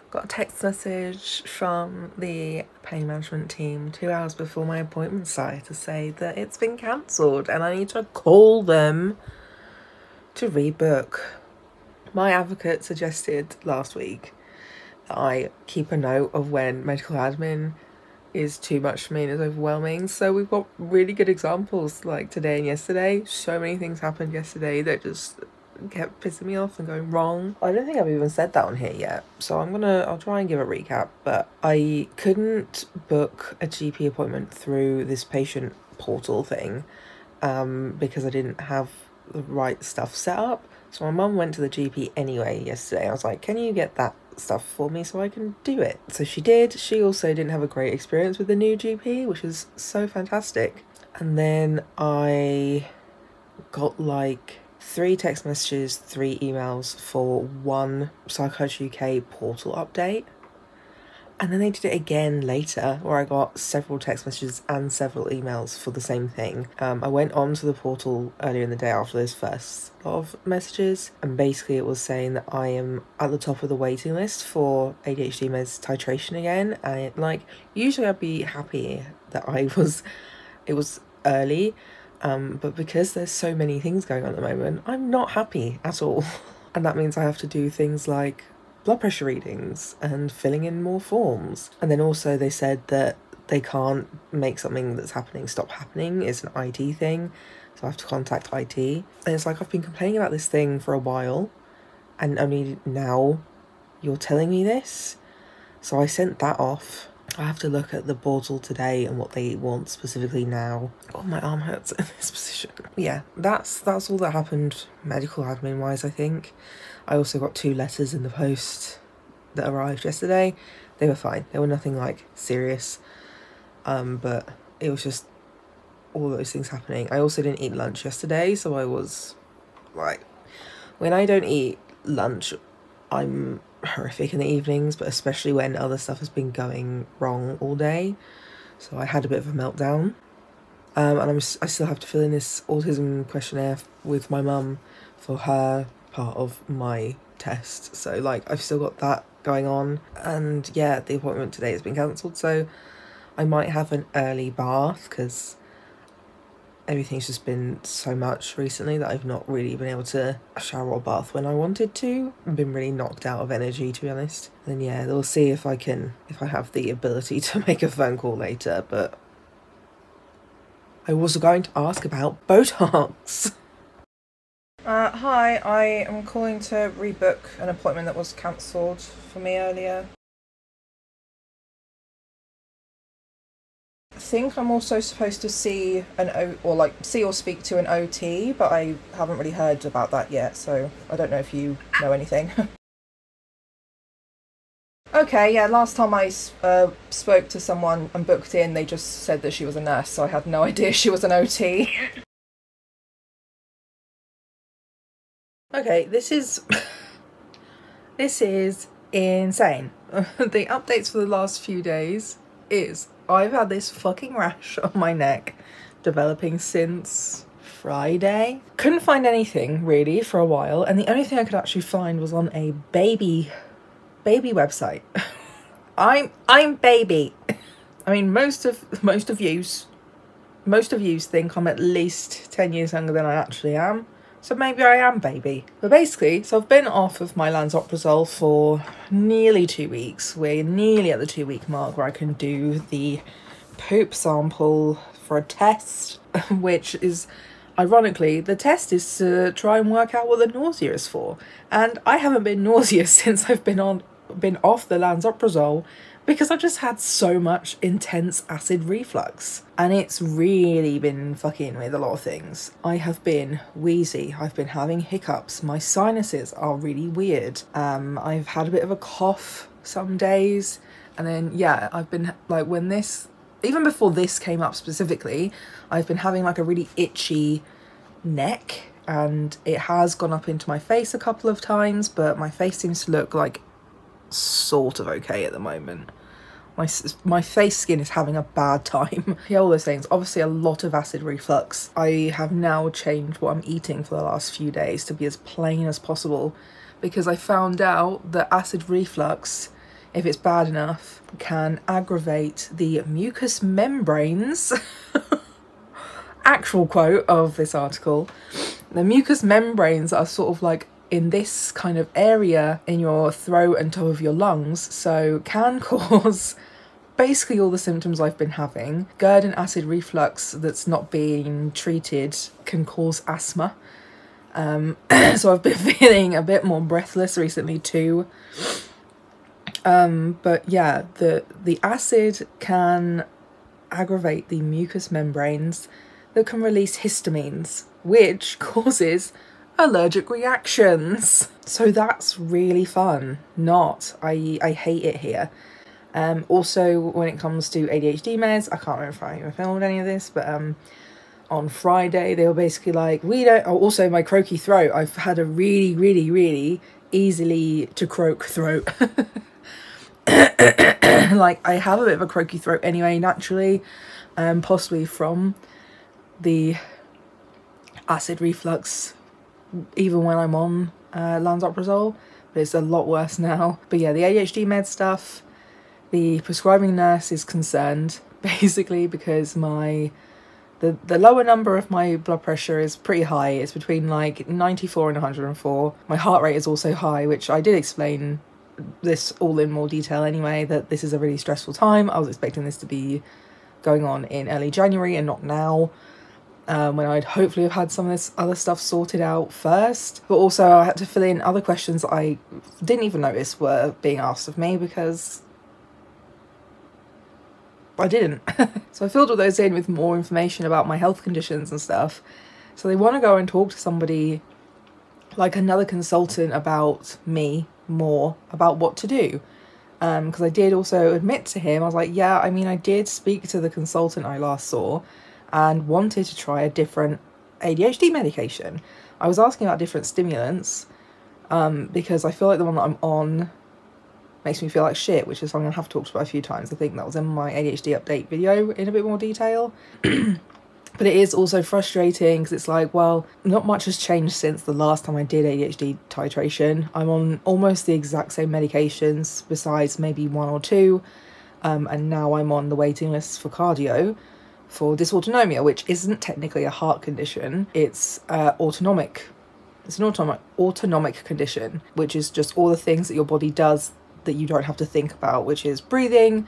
Got a text message from the pain management team 2 hours before my appointment started to say that it's been cancelled and I need to call them to rebook. My advocate suggested last week that I keep a note of when medical admin is too much for me and is overwhelming. So we've got really good examples like today and yesterday. So many things happened yesterday that just kept pissing me off and going wrong. I don't think I've even said that on here yet, so I'll try and give a recap. But I couldn't book a GP appointment through this patient portal thing because I didn't have the right stuff set up. So my mum went to the GP anyway yesterday. I was like, can you get that stuff for me so I can do it? So she did. She also didn't have a great experience with the new GP, which is so fantastic. And then I got like 3 text messages, 3 emails for one Psychiatry UK portal update. And then they did it again later, where I got several text messages and several emails for the same thing. I went onto the portal earlier in the day after those first lot of messages, and basically it was saying that I am at the top of the waiting list for ADHD meds titration again. And it, like, usually I'd be happy that it was early, but because there's so many things going on at the moment, I'm not happy at all. And that means I have to do things like blood pressure readings and filling in more forms. And then also they said that they can't make something that's happening stop happening. It's an IT thing, so I have to contact IT. And it's like, I've been complaining about this thing for a while, and only now you're telling me this. So I sent that off. I have to look at the portal today and what they want specifically now. Oh, my arm hurts in this position. Yeah, that's all that happened medical admin wise, I think. I also got 2 letters in the post that arrived yesterday. They were fine. They were nothing like serious. But it was just all those things happening. I also didn't eat lunch yesterday, so I was like, when I don't eat lunch, I'm horrific in the evenings, but especially when other stuff has been going wrong all day. So I had a bit of a meltdown. And I still have to fill in this autism questionnaire with my mum for her part of my test. So like, I've still got that going on. And yeah, the appointment today has been cancelled, so I might have an early bath because everything's just been so much recently that I've not really been able to shower or bath when I wanted to. I've been really knocked out of energy, to be honest. And yeah, we'll see if I have the ability to make a phone call later. But I was going to ask about Botox. Hi, I am calling to rebook an appointment that was cancelled for me earlier. I think I'm also supposed to see or speak to an OT, but I haven't really heard about that yet, so I don't know if you know anything. Okay, yeah, last time I spoke to someone and booked in, they just said that she was a nurse, so I had no idea she was an OT. Okay, this is insane. The updates for the last few days is I've had this fucking rash on my neck developing since Friday. Couldn't find anything really for a while, and the only thing I could actually find was on a baby website, I'm baby. I mean, most of yous think I'm at least 10 years younger than I actually am. So maybe I am baby. But basically, so I've been off of my lansoprazole for nearly 2 weeks. We're nearly at the 2-week mark where I can do the poop sample for a test, which is, ironically, the test is to try and work out what the nausea is for. And I haven't been nauseous since I've been off the lansoprazole, because I've just had so much intense acid reflux, and it's really been fucking with a lot of things. I have been wheezy, I've been having hiccups, my sinuses are really weird, I've had a bit of a cough some days, and then yeah, I've been like, even before this came up specifically, I've been having like a really itchy neck, and it has gone up into my face a couple of times, but my face seems to look like sort of okay at the moment. My face skin is having a bad time. Yeah, all those things. Obviously a lot of acid reflux. I have now changed what I'm eating for the last few days to be as plain as possible, because I found out that acid reflux, if it's bad enough, can aggravate the mucous membranes. Actual quote of this article. The mucous membranes are sort of like in this kind of area in your throat and top of your lungs, so can cause basically all the symptoms I've been having. GERD and acid reflux that's not being treated can cause asthma. So I've been feeling a bit more breathless recently too. But yeah, the acid can aggravate the mucous membranes that can release histamines, which causes allergic reactions. So that's really fun. I hate it here. Also, when it comes to ADHD meds, I can't remember if I even filmed any of this, but on Friday they were basically like, also my croaky throat. I've had a really, really, really easily to croak throat. Like, I have a bit of a croaky throat anyway, naturally, possibly from the acid reflux, even when I'm on lansoprazole, but it's a lot worse now. But yeah, the ADHD med stuff, the prescribing nurse is concerned, basically because the lower number of my blood pressure is pretty high. It's between like 94 and 104. My heart rate is also high, which I did explain this all in more detail anyway, that this is a really stressful time. I was expecting this to be going on in early January and not now, when I'd hopefully have had some of this other stuff sorted out first. But also I had to fill in other questions that I didn't even notice were being asked of me because I didn't. So I filled all those in with more information about my health conditions and stuff. So they want to go and talk to somebody, like another consultant, about me more, about what to do. Because I did also admit to him, I was like, yeah, I mean, I did speak to the consultant I last saw and wanted to try a different ADHD medication. I was asking about different stimulants because I feel like the one that I'm on makes me feel like shit, which is something I have talked about a few times. I think that was in my ADHD update video in a bit more detail. But it is also frustrating because it's like, well, not much has changed since the last time I did ADHD titration. I'm on almost the exact same medications, besides maybe one or two, and now I'm on the waiting list for cardio for dysautonomia, which isn't technically a heart condition. It's autonomic. It's an autonomic condition, which is just all the things that your body does that you don't have to think about, which is breathing,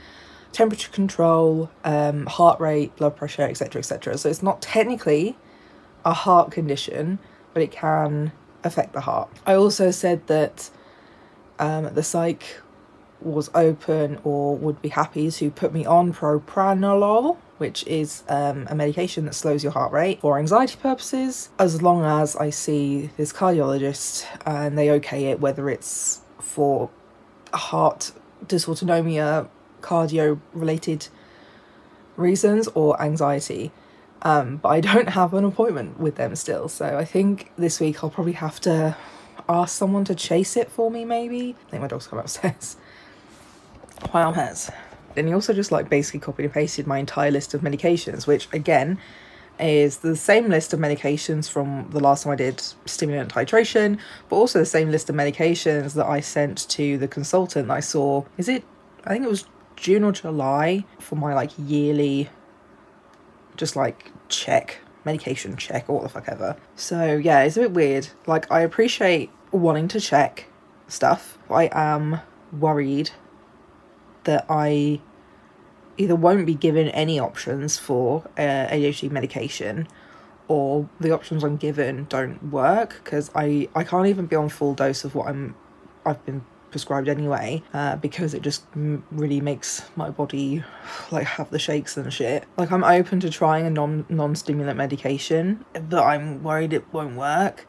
temperature control, heart rate, blood pressure, etc, etc. So it's not technically a heart condition, but it can affect the heart. I also said that the psych was open or would be happy to put me on propranolol, which is a medication that slows your heart rate for anxiety purposes, as long as I see this cardiologist and they okay it, whether it's for heart dysautonomia, cardio related reasons or anxiety. But I don't have an appointment with them still, so I think this week I'll probably have to ask someone to chase it for me, maybe. I think my dog's come upstairs. My arm hurts. And he also just like basically copied and pasted my entire list of medications, which again is the same list of medications from the last time I did stimulant titration, but also the same list of medications that I sent to the consultant that I saw. Is it I think it was June or July for my like yearly just like check, medication check, or what the fuck ever. So yeah, it's a bit weird. Like, I appreciate wanting to check stuff. I am worried that I either won't be given any options for ADHD medication, or the options I'm given don't work, because I can't even be on full dose of what I've been prescribed anyway, because it just really makes my body like have the shakes and shit. Like, I'm open to trying a non-stimulant medication, but I'm worried it won't work.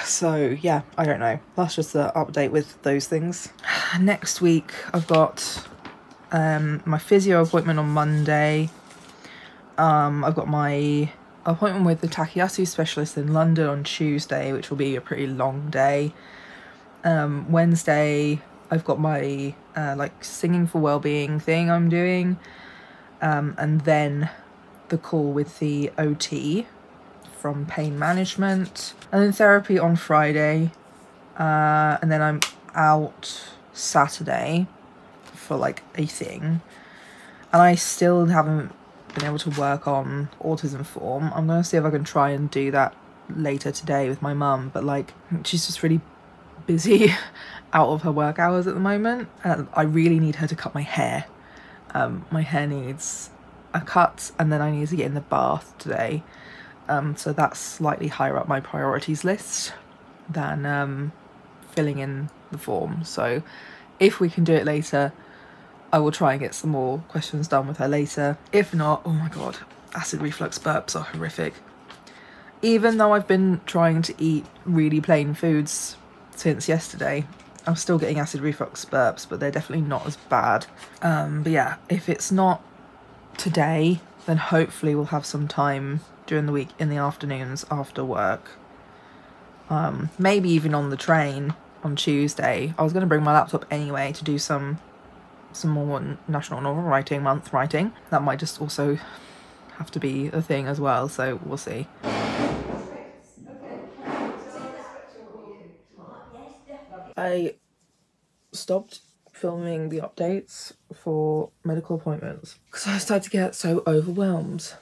So yeah, I don't know. That's just the update with those things. Next week I've got my physio appointment on Monday. I've got my appointment with the Takayasu specialist in London on Tuesday, which will be a pretty long day. Wednesday I've got my like singing for wellbeing thing I'm doing, and then the call with the OT from pain management, and then therapy on Friday, and then I'm out Saturday for like a thing, and I still haven't been able to work on autism form. I'm gonna see if I can try and do that later today with my mum, but like, she's just really busy out of her work hours at the moment, and I really need her to cut my hair. My hair needs a cut, and then I need to get in the bath today, so that's slightly higher up my priorities list than filling in the form. So if we can do it later, I will try and get some more questions done with her later. If not, oh my god, acid reflux burps are horrific. Even though I've been trying to eat really plain foods since yesterday, I'm still getting acid reflux burps, but they're definitely not as bad. But yeah, if it's not today, then hopefully we'll have some time during the week in the afternoons after work. Maybe even on the train on Tuesday. I was going to bring my laptop anyway to do some more National Novel Writing Month writing. That might just also have to be a thing as well, so we'll see. I stopped filming the updates for medical appointments because I started to get so overwhelmed.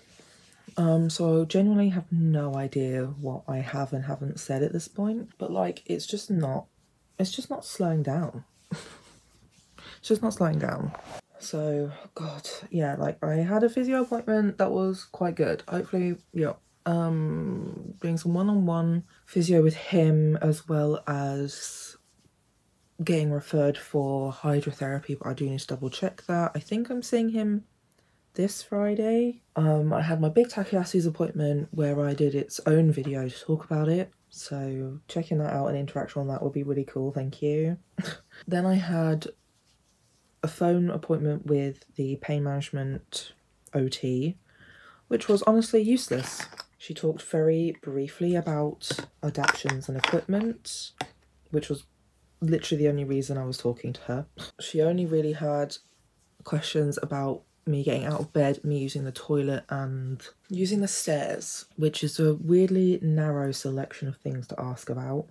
So I genuinely have no idea what I have and haven't said at this point, but like, it's just not slowing down. It's just not slowing down. So god, yeah, like, I had a physio appointment that was quite good. Hopefully, yeah, doing some one-on-one physio with him, as well as getting referred for hydrotherapy, but I do need to double check that. I think I'm seeing him this Friday. I had my big Takayasu's appointment where I did its own video to talk about it, so checking that out and interaction on that would be really cool, thank you. Then I had a phone appointment with the pain management OT, which was honestly useless. She talked very briefly about adaptions and equipment, which was literally the only reason I was talking to her. She only really had questions about me getting out of bed, me using the toilet and using the stairs, which is a weirdly narrow selection of things to ask about.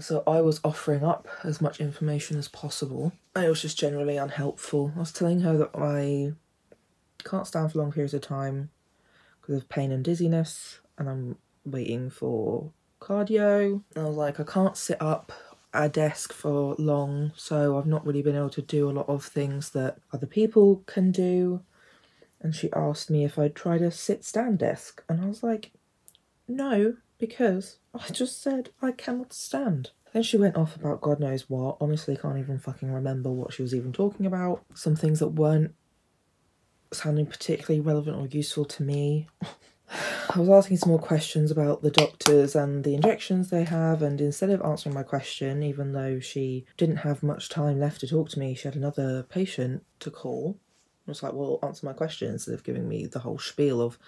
So I was offering up as much information as possible. It was just generally unhelpful. I was telling her that I can't stand for long periods of time because of pain and dizziness, and I'm waiting for cardio. And I was like, I can't sit up at a desk for long, so I've not really been able to do a lot of things that other people can do. And she asked me if I'd tried a sit-stand desk, and I was like, no, because I just said I cannot stand. Then she went off about God knows what. Honestly, can't even fucking remember what she was even talking about. Some things that weren't sounding particularly relevant or useful to me. I was asking some more questions about the doctors and the injections they have, and instead of answering my question, even though she didn't have much time left to talk to me, she had another patient to call. I was like, well, answer my question, instead of giving me the whole spiel of,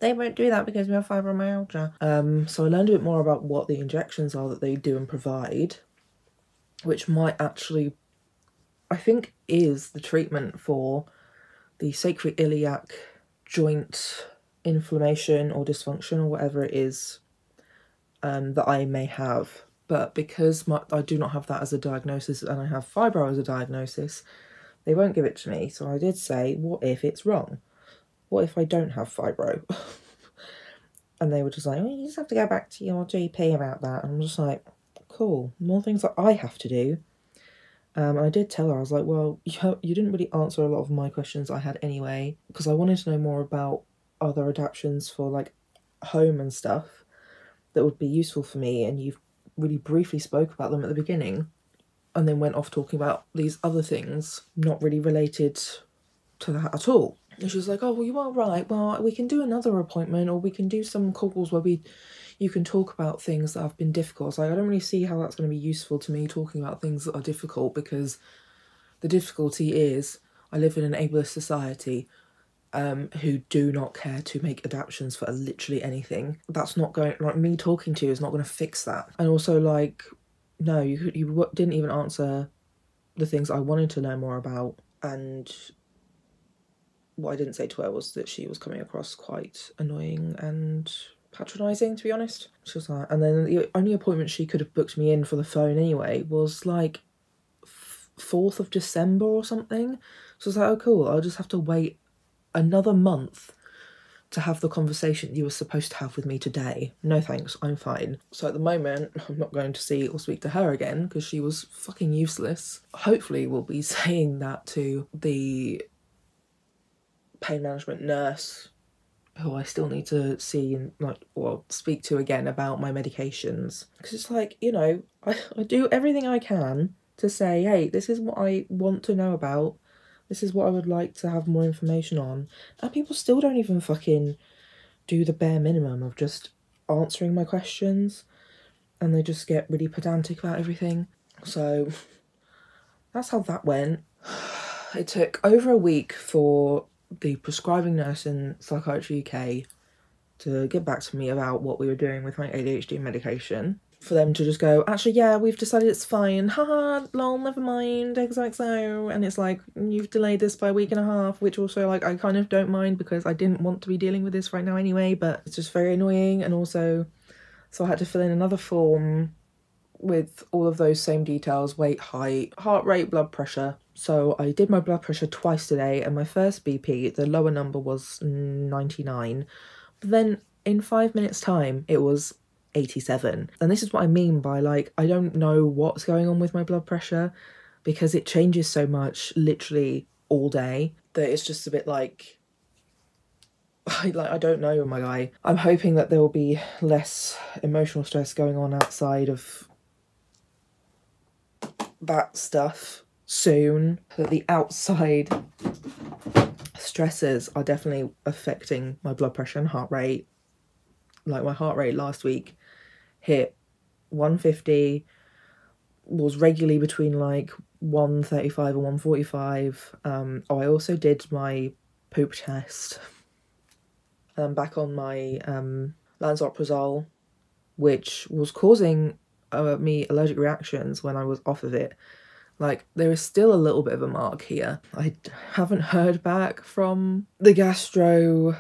they won't do that because we have fibromyalgia. So I learned a bit more about what the injections are that they do and provide, which might actually, I think, is the treatment for the sacroiliac joint inflammation or dysfunction or whatever it is that I may have. But because I do not have that as a diagnosis and I have fibro as a diagnosis, they won't give it to me. So I did say, what if it's wrong? What if I don't have fibro? And they were just like, oh, you just have to go back to your GP about that. And I'm just like, cool, more things that I have to do. And I did tell her, I was like, well, you didn't really answer a lot of my questions I had anyway, because I wanted to know more about other adaptations for like home and stuff that would be useful for me, and you've really briefly spoke about them at the beginning and then went off talking about these other things not really related to that at all. And she was like, oh, well, you are right, well, we can do another appointment, or we can do some calls where you can talk about things that have been difficult. It's like, I don't really see how that's going to be useful to me, talking about things that are difficult, because the difficulty is I live in an ableist society who do not care to make adaptations for literally anything. That's not going, like, me talking to you is not going to fix that. And also, like, no, you didn't even answer the things I wanted to know more about. And what I didn't say to her was that she was coming across quite annoying and patronising, to be honest. She was like, and then the only appointment she could have booked me in for the phone anyway was like 4th of December or something. So I was like, oh cool, I'll just have to wait another month to have the conversation you were supposed to have with me today. No thanks, I'm fine. So at the moment, I'm not going to see or speak to her again because she was fucking useless. Hopefully we'll be saying that to the pain management nurse who I still need to see and speak to again about my medications. Because it's like, you know, I do everything I can to say, hey, this is what I want to know about. This is what I would like to have more information on. And people still don't even fucking do the bare minimum of just answering my questions. And they just get really pedantic about everything. So that's how that went. It took over a week for the prescribing nurse in Psychiatry UK to get back to me about what we were doing with my ADHD medication. For them to just go, actually, yeah, we've decided it's fine. Haha, lol, never mind, XOXO. And it's like, you've delayed this by a week and a half, which also, like, I kind of don't mind because I didn't want to be dealing with this right now anyway, but it's just very annoying. And also, so I had to fill in another form with all of those same details: weight, height, heart rate, blood pressure. So I did my blood pressure twice today, and my first BP, the lower number was 99. But then in 5 minutes time, it was 87. And this is what I mean by, like, I don't know what's going on with my blood pressure because it changes so much literally all day that it's just a bit like I don't know, my guy. I'm hoping that there will be less emotional stress going on outside of that stuff soon. That the outside stresses are definitely affecting my blood pressure and heart rate. Like, my heart rate last week hit 150, was regularly between like 135 and 145. I also did my poop test. I'm back on my lansoprazole, which was causing me allergic reactions when I was off of it. Like, there is still a little bit of a mark here. I haven't heard back from the gastro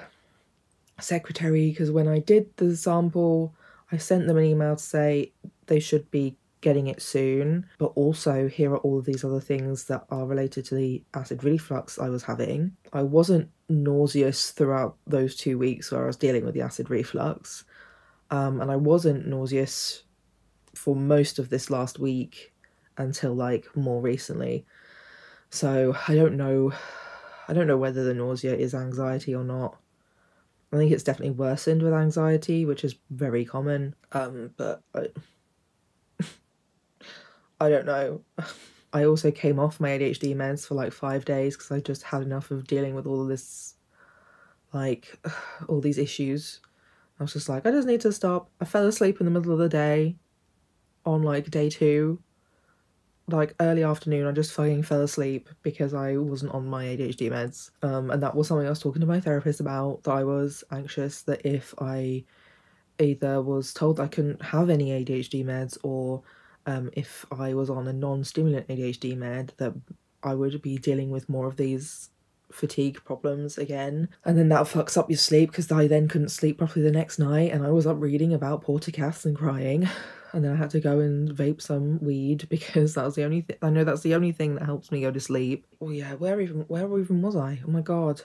secretary because when I did the sample, I sent them an email to say they should be getting it soon, but also here are all of these other things that are related to the acid reflux I was having. I wasn't nauseous throughout those 2 weeks where I was dealing with the acid reflux, and I wasn't nauseous for most of this last week until like more recently. So I don't know whether the nausea is anxiety or not. I think it's definitely worsened with anxiety, which is very common, but I don't know. I also came off my ADHD meds for like 5 days because I just had enough of dealing with all of this, like, all these issues. I was just like, I just need to stop. I fell asleep in the middle of the day on like day 2. Like, early afternoon, I just fucking fell asleep because I wasn't on my ADHD meds. And that was something I was talking to my therapist about, that I was anxious that if I either was told I couldn't have any ADHD meds or if I was on a non-stimulant ADHD med, that I would be dealing with more of these fatigue problems again. And then that fucks up your sleep because I then couldn't sleep properly the next night and I was up reading about porticats and crying. And then I had to go and vape some weed because that was the only thing, I know that's the only thing that helps me go to sleep. Oh yeah, where even was I? Oh my god.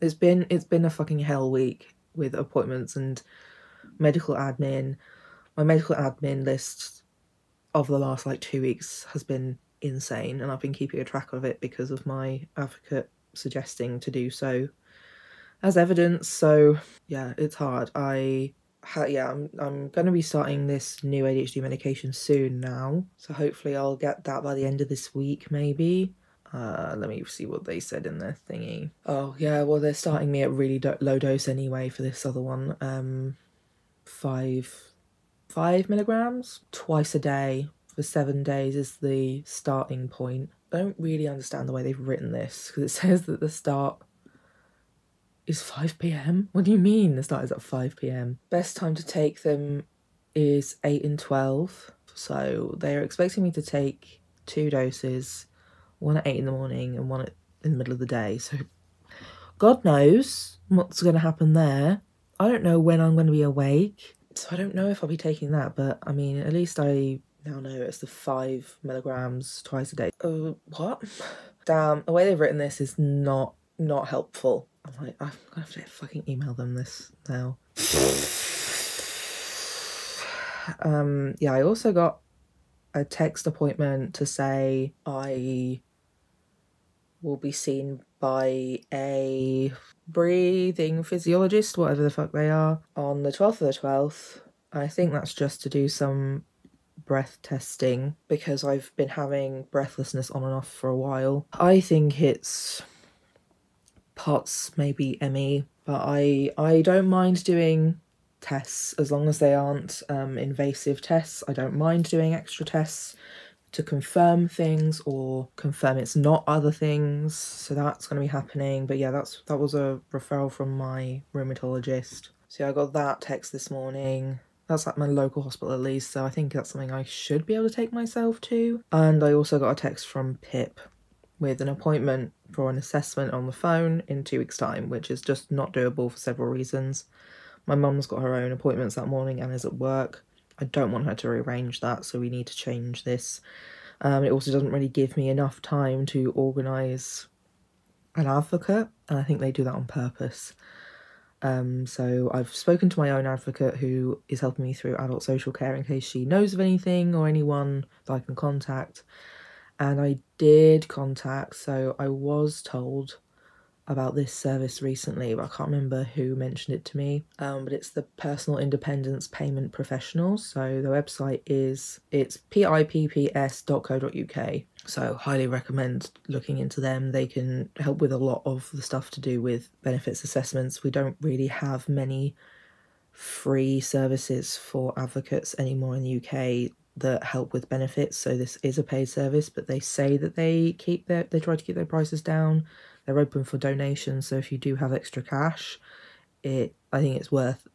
It's been a fucking hell week with appointments and medical admin. My medical admin list of the last like 2 weeks has been insane, and I've been keeping a track of it because of my advocate suggesting to do so as evidence. So yeah, it's hard. I'm going to be starting this new ADHD medication soon now, so hopefully I'll get that by the end of this week maybe. Let me see what they said in their thingy. Oh yeah, well they're starting me at really low dose anyway for this other one. 5 milligrams twice a day for 7 days is the starting point. I don't really understand the way they've written this, because it says that the start is 5 p.m. What do you mean the start is at 5 p.m? Best time to take them is 8 and 12. So they're expecting me to take 2 doses, one at 8 in the morning and one in the middle of the day. So God knows what's going to happen there. I don't know when I'm going to be awake, so I don't know if I'll be taking that, but I mean, at least I now know it's the 5 milligrams twice a day. What? Damn, the way they've written this is not helpful. I'm like, I'm gonna have to fucking email them this now. Yeah, I also got a text appointment to say I will be seen by a breathing physiologist, whatever the fuck they are, on the 12th of the 12th. I think that's just to do some breath testing because I've been having breathlessness on and off for a while. I think it's POTS, maybe ME, but I don't mind doing tests as long as they aren't invasive tests. I don't mind doing extra tests to confirm things or confirm it's not other things, so that's going to be happening. But yeah, that was a referral from my rheumatologist. So yeah, I got that text this morning. That's like my local hospital at least, so I think that's something I should be able to take myself to. And I also got a text from Pip with an appointment for an assessment on the phone in 2 weeks' time, which is just not doable for several reasons. My mum's got her own appointments that morning and is at work. I don't want her to rearrange that, so we need to change this. It also doesn't really give me enough time to organise an advocate, and I think they do that on purpose. So I've spoken to my own advocate who is helping me through adult social care in case she knows of anything or anyone that I can contact. And I did contact, so I was told about this service recently, but I can't remember who mentioned it to me. But it's the Personal Independence Payment Professionals. So the website it's pipps.co.uk. So highly recommend looking into them. They can help with a lot of the stuff to do with benefits assessments. We don't really have many free services for advocates anymore in the UK that help with benefits, so this is a paid service, but they say that they try to keep their prices down. They're open for donations, so if you do have extra cash, I think it's worth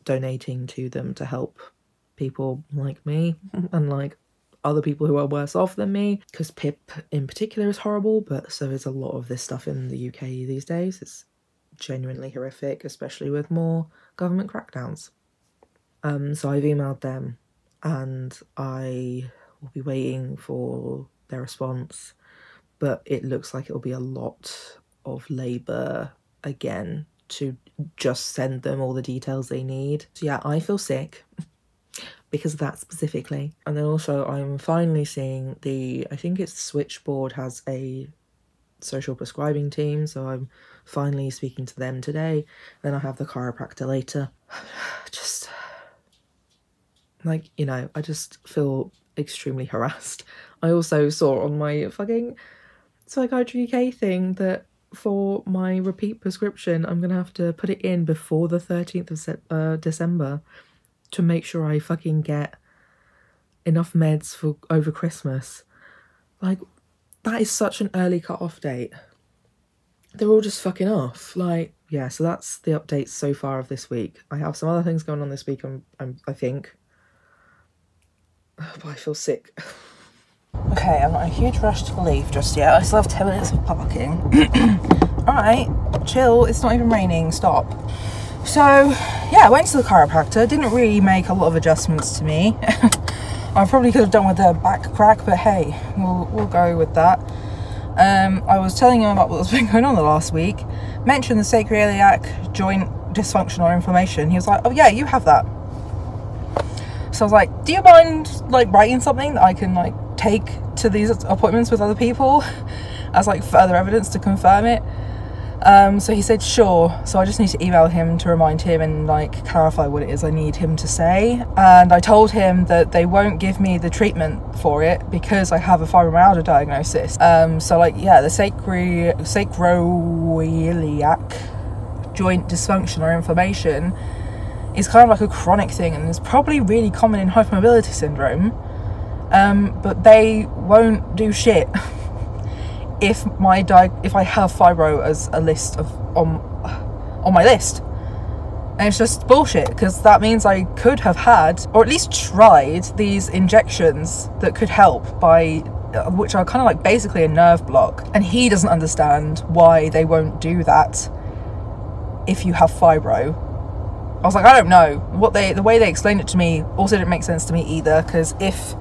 donating to them to help people like me and like other people who are worse off than me, because PIP in particular is horrible, but so is a lot of this stuff in the UK these days. It's genuinely horrific, especially with more government crackdowns. So I've emailed them and I will be waiting for their response, but it looks like it'll be a lot of labour again to just send them all the details they need. So yeah, I feel sick because of that specifically. And then also I'm finally seeing I think it's Switchboard has a social prescribing team, so I'm finally speaking to them today. Then I have the chiropractor later. Just like, you know, I just feel extremely harassed. I also saw on my fucking Psychiatry UK thing that for my repeat prescription, I'm gonna have to put it in before the 13th of December to make sure I fucking get enough meds for over Christmas. Like, that is such an early cut-off date. They're all just fucking off. Like, yeah, so that's the updates so far of this week. I have some other things going on this week, I think. But I feel sick. Okay, I'm not in a huge rush to leave just yet. I still have 10 minutes of parking. Alright, chill. It's not even raining. Stop. So yeah, I went to the chiropractor. Didn't really make a lot of adjustments to me. I probably could have done with a back crack, but hey, we'll go with that. I was telling him about what's been going on the last week. Mentioned the sacroiliac joint dysfunction or inflammation. He was like, oh yeah, you have that. So I was like, do you mind like writing something that I can like take to these appointments with other people as like further evidence to confirm it? So he said sure, so I just need to email him to remind him and like clarify what it is I need him to say. And I told him that they won't give me the treatment for it because I have a fibromyalgia diagnosis. So like yeah, the sacroiliac joint dysfunction or inflammation is kind of like a chronic thing, and it's probably really common in hypermobility syndrome, but they won't do shit if I have fibro as a list of on my list. And it's just bullshit, because that means I could have had, or at least tried, these injections that could help, by which are kind of like basically a nerve block, and he doesn't understand why they won't do that if you have fibro. I was like, I don't know. The way they explained it to me also didn't make sense to me either, because if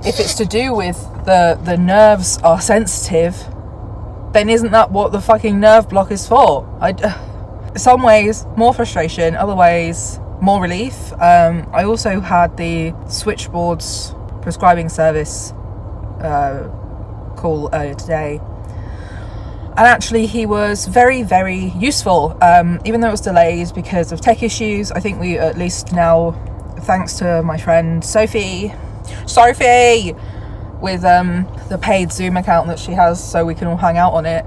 it's to do with the nerves are sensitive, then isn't that what the fucking nerve block is for? Some ways more frustration, other ways more relief. I also had the switchboard's prescribing service call earlier today, and actually he was very, very useful, even though it was delayed because of tech issues. I think we at least now, thanks to my friend Sophie with the paid Zoom account that she has, so we can all hang out on it.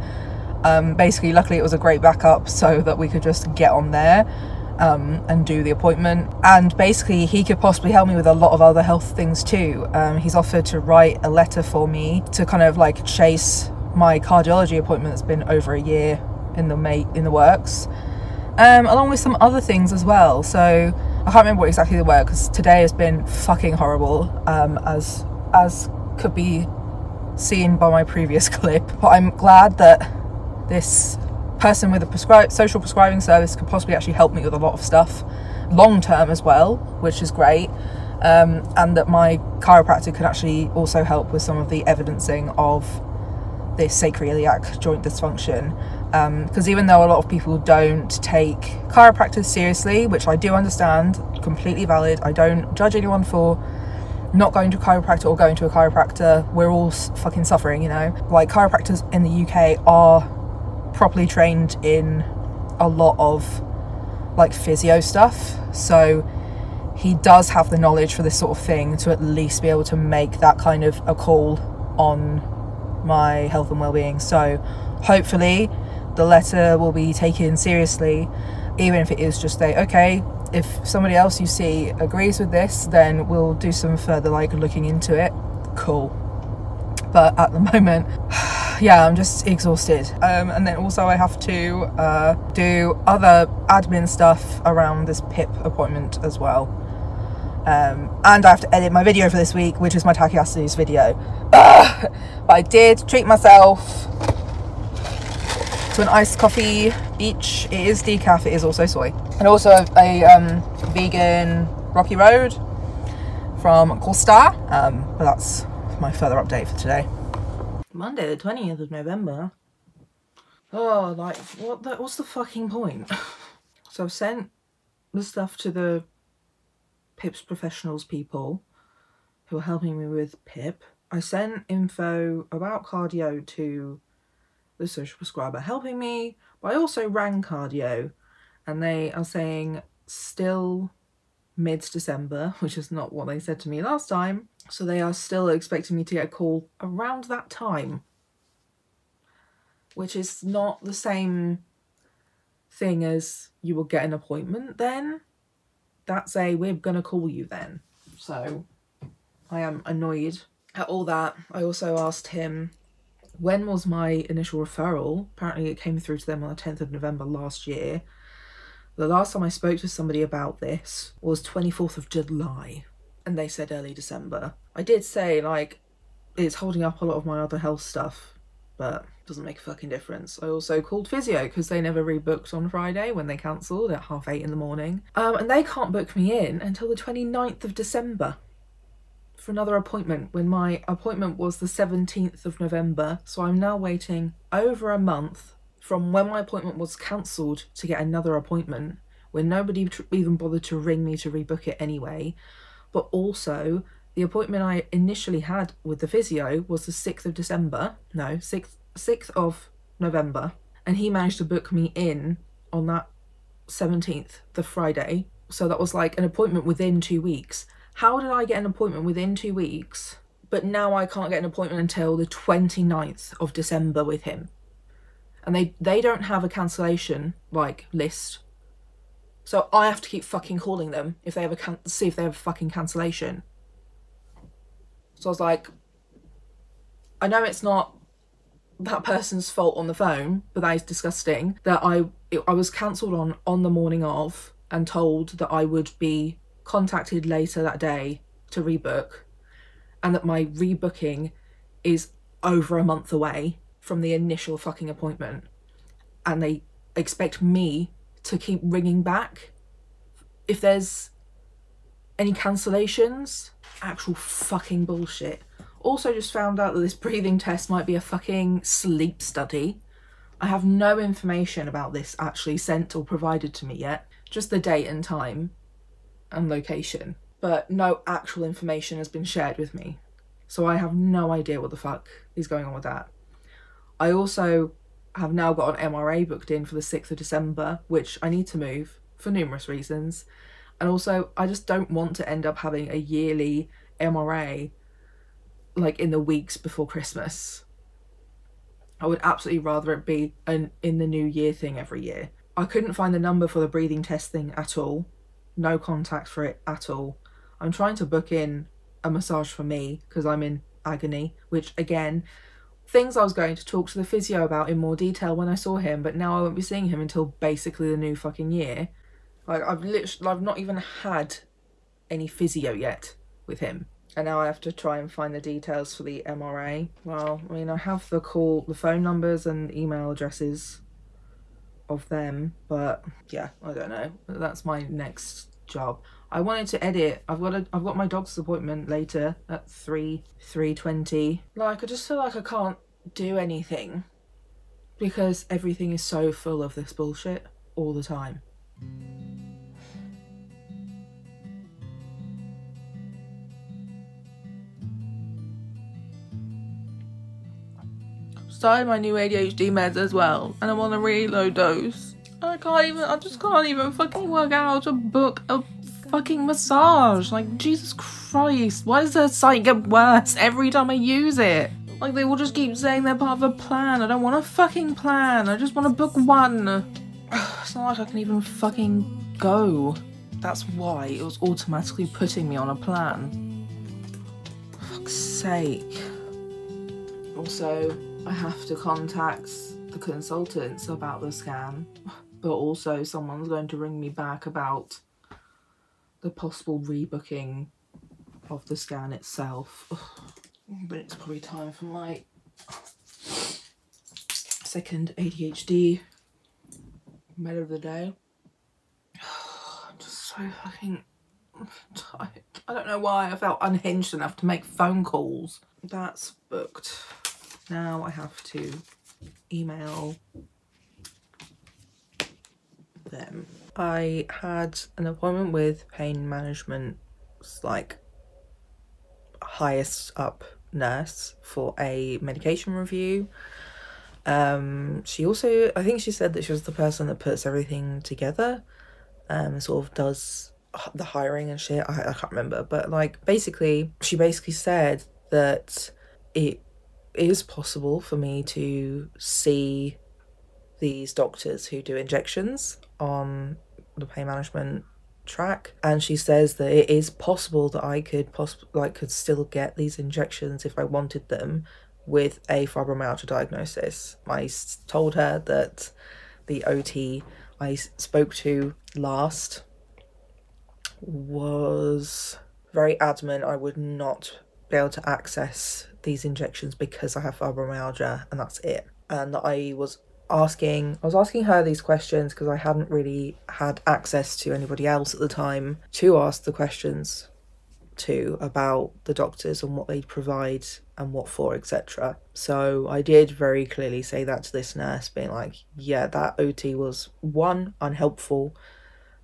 Basically, luckily it was a great backup so that we could just get on there and do the appointment. And basically he could possibly help me with a lot of other health things too. He's offered to write a letter for me to kind of like chase my cardiology appointment that's been over a year in the works, along with some other things as well. So I can't remember what exactly they were, because today has been fucking horrible, as could be seen by my previous clip. But I'm glad that this person with a social prescribing service could possibly actually help me with a lot of stuff long term as well, which is great. And that my chiropractor could actually also help with some of the evidencing of this sacroiliac joint dysfunction, because even though a lot of people don't take chiropractors seriously, which I do understand, completely valid, I don't judge anyone for not going to a chiropractor or going to a chiropractor. We're all fucking suffering, you know. Like, chiropractors in the UK are properly trained in a lot of like physio stuff, so he does have the knowledge for this sort of thing to at least be able to make that kind of a call on my health and well-being. So hopefully the letter will be taken seriously, even if it is just okay, if somebody else you see agrees with this, then we'll do some further like looking into it. Cool. But at the moment, yeah, I'm just exhausted. And then also I have to do other admin stuff around this PIP appointment as well. And I have to edit my video for this week, which is my Takiasis video. But I did treat myself to an iced coffee each. It is decaf, it is also soy. And also a vegan Rocky Road from Costa. But that's my further update for today. Monday the 20th of November. Oh, like, what's the fucking point? So I've sent the stuff to the PIP's professionals people who are helping me with PIP. I sent info about cardio to the social prescriber helping me, but I also rang cardio and they are saying still mid-December, which is not what they said to me last time. So they are still expecting me to get a call around that time, which is not the same thing as you will get an appointment then. That's we're gonna call you then. So I am annoyed at all that. I also asked him, when was my initial referral? Apparently it came through to them on the 10th of November last year. The last time I spoke to somebody about this was 24th of July, and they said early December. I did say, like, it's holding up a lot of my other health stuff but doesn't make a fucking difference. I also called physio because they never rebooked on Friday when they cancelled at 8:30 in the morning. And they can't book me in until the 29th of December for another appointment, when my appointment was the 17th of November. So I'm now waiting over a month from when my appointment was cancelled to get another appointment, when nobody even bothered to ring me to rebook it anyway. But also, the appointment I initially had with the physio was the 6th of December. No, 6th of November. And he managed to book me in on that 17th, the Friday. So that was like an appointment within 2 weeks. How did I get an appointment within 2 weeks, but now I can't get an appointment until the 29th of December with him? And they don't have a cancellation, like, list. So I have to keep fucking calling them if they have see if they have a fucking cancellation. So I was like, I know it's not that person's fault on the phone, but that is disgusting. That I was cancelled on the morning of and told that I would be contacted later that day to rebook, and that my rebooking is over a month away from the initial fucking appointment, and they expect me to keep ringing back if there's any cancellations. Actual fucking bullshit. Also just found out that this breathing test might be a fucking sleep study. I have no information about this actually sent or provided to me yet, just the date and time and location, but no actual information has been shared with me, so I have no idea what the fuck is going on with that. I also have now got an MRA booked in for the 6th of December, which I need to move for numerous reasons, and also I just don't want to end up having a yearly MRA like in the weeks before Christmas. I would absolutely rather it be an in the new year thing every year. I couldn't find the number for the breathing test thing at all. No contact for it at all. I'm trying to book in a massage for me because I'm in agony, which again, things I was going to talk to the physio about in more detail when I saw him, but now I won't be seeing him until basically the new fucking year. Like, I've not even had any physio yet with him, and now I have to try and find the details for the MRA. Well, I mean, I have the phone numbers and email addresses of them, but yeah, I don't know. That's my next job. I wanted to edit. I've got my doctor's appointment later at 3:20. Like, I just feel like I can't do anything because everything is so full of this bullshit all the time. Started my new ADHD meds as well, and I'm on a really low dose. I just can't even fucking work out how to book a fucking massage. Like, Jesus Christ, why does their site get worse every time I use it? Like, they will just keep saying they're part of a plan. I don't want a fucking plan, I just want to book one. It's not like I can even fucking go. That's why it was automatically putting me on a plan. For fuck's sake. Also, I have to contact the consultants about the scan, but also someone's going to ring me back about the possible rebooking of the scan itself. But it's probably time for my second ADHD med of the day. I'm just so fucking tired. I don't know why I felt unhinged enough to make phone calls. That's booked. Now I have to email them. I had an appointment with pain management's like highest up nurse for a medication review. She also, I think she said that she was the person that puts everything together, sort of does the hiring and shit. I can't remember, but like she basically said that it is possible for me to see these doctors who do injections on the pain management track, and she says that it is possible that I could still get these injections if I wanted them with a fibromyalgia diagnosis. I told her that the OT I spoke to last was very adamant I would not be able to access these injections because I have fibromyalgia and that's it. And I was asking her these questions because I hadn't really had access to anybody else at the time to ask the questions to about the doctors and what they'd provide and what for, etc. So I did very clearly say that to this nurse, being like, yeah, that OT was, one, unhelpful.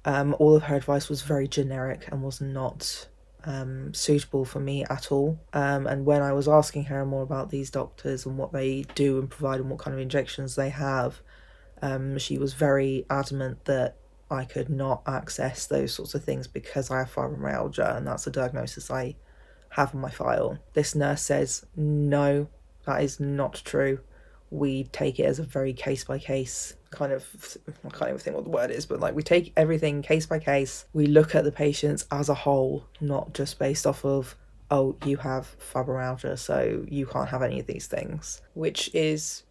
All of her advice was very generic and was not suitable for me at all. And when I was asking her more about these doctors and what they do and provide and what kind of injections they have, she was very adamant that I could not access those sorts of things because I have fibromyalgia, and that's a diagnosis I have on my file. This nurse says, no, that is not true. We take it as a very case-by-case kind of, I can't even think what the word is, but like we take everything case by case. We look at the patients as a whole, not just based off of, oh, you have fibromyalgia, so you can't have any of these things, which is,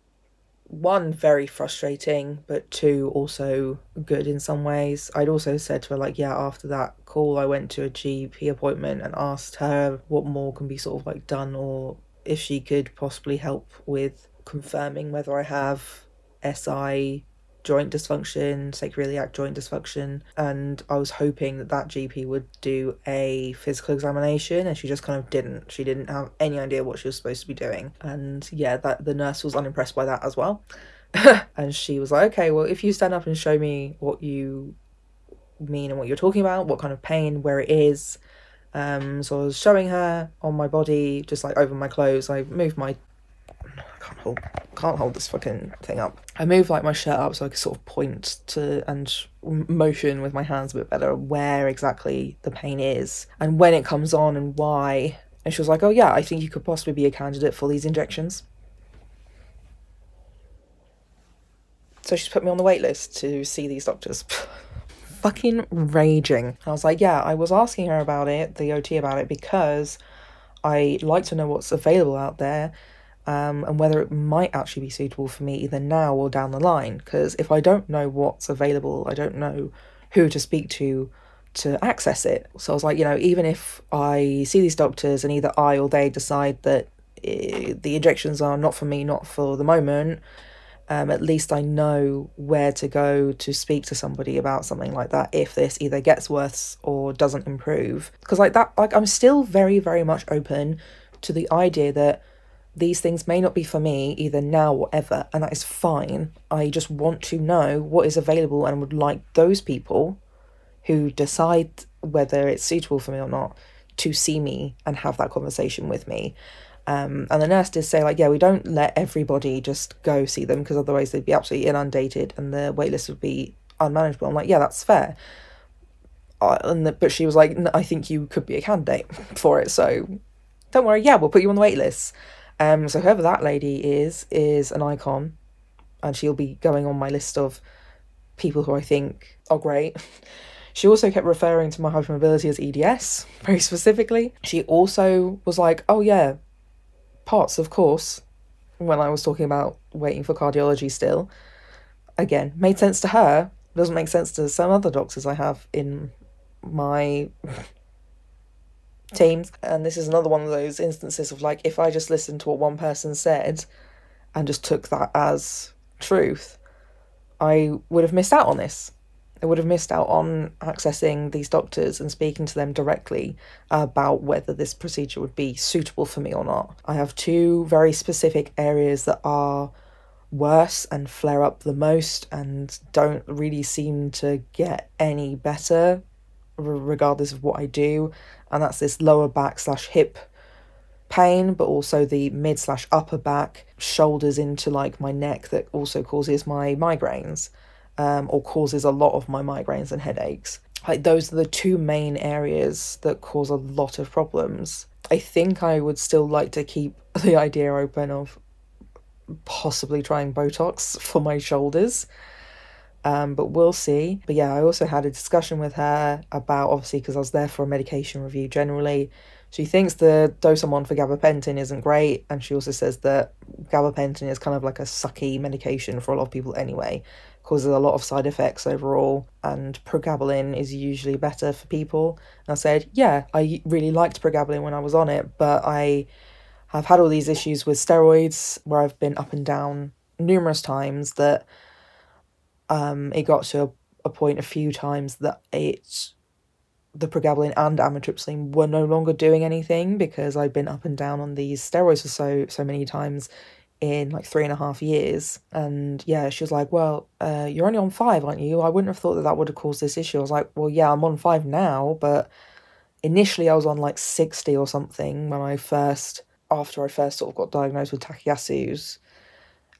one, very frustrating, but two, also good in some ways. I'd also said to her, like, yeah, after that call, I went to a GP appointment and asked her what more can be sort of like done, or if she could possibly help with confirming whether I have SI joint dysfunction, sacroiliac joint dysfunction, and I was hoping that that GP would do a physical examination, and she just kind of didn't. She didn't have any idea what she was supposed to be doing, and yeah, that the nurse was unimpressed by that as well. And she was like, okay, well, if you stand up and show me what you mean and what you're talking about, what kind of pain, where it is. So I was showing her on my body, just like over my clothes. I moved my, can't hold this fucking thing up. I moved like my shirt up so I could sort of point to and motion with my hands a bit better where exactly the pain is and when it comes on and why. And she was like, oh yeah, I think you could possibly be a candidate for these injections. So she's put me on the wait list to see these doctors. Fucking raging. I was like, yeah, I was asking her about it, the OT about it, because I like to know what's available out there. And whether it might actually be suitable for me either now or down the line, because if I don't know what's available, I don't know who to speak to access it. So I was like, you know, even if I see these doctors and either I or they decide that the injections are not for me, not for the moment, at least I know where to go to speak to somebody about something like that if this either gets worse or doesn't improve. Because like that, like I'm still very, very much open to the idea that these things may not be for me either now or ever, and that is fine. I just want to know what is available and would like those people who decide whether it's suitable for me or not to see me and have that conversation with me. And the nurse did say, like, yeah, we don't let everybody just go see them because otherwise they'd be absolutely inundated and the waitlist would be unmanageable. I'm like, yeah, that's fair. But she was like, I think you could be a candidate for it, so don't worry, yeah, we'll put you on the wait list. So whoever that lady is an icon, and she'll be going on my list of people who I think are great. She also kept referring to my hypermobility as EDS, very specifically. She also was like, oh yeah, POTS, of course, when I was talking about waiting for cardiology still. Again, made sense to her, doesn't make sense to some other doctors I have in my teams. And this is another one of those instances of like, if I just listened to what one person said and just took that as truth, I would have missed out on this. I would have missed out on accessing these doctors and speaking to them directly about whether this procedure would be suitable for me or not. I have two very specific areas that are worse and flare up the most and don't really seem to get any better regardless of what I do, and that's this lower back / hip pain, but also the mid / upper back, shoulders into like my neck, that also causes my migraines, or causes a lot of my migraines and headaches. Like, those are the two main areas that cause a lot of problems. I think I would still like to keep the idea open of possibly trying Botox for my shoulders. But we'll see. But yeah, I also had a discussion with her about, obviously, because I was there for a medication review generally. She thinks the dose I'm on for gabapentin isn't great, and she also says that gabapentin is kind of like a sucky medication for a lot of people anyway. Causes a lot of side effects overall, and pregabalin is usually better for people. And I said, yeah, I really liked pregabalin when I was on it, but I I've had all these issues with steroids where I've been up and down numerous times, that it got to a point a few times that the pregabalin and amitriptyline were no longer doing anything, because I'd been up and down on these steroids for so many times in like 3.5 years. And yeah, she was like, well, you're only on 5, aren't you? I wouldn't have thought that would have caused this issue. I was like, well, yeah, I'm on 5 now, but initially I was on like 60 or something after I first sort of got diagnosed with Takayasu's.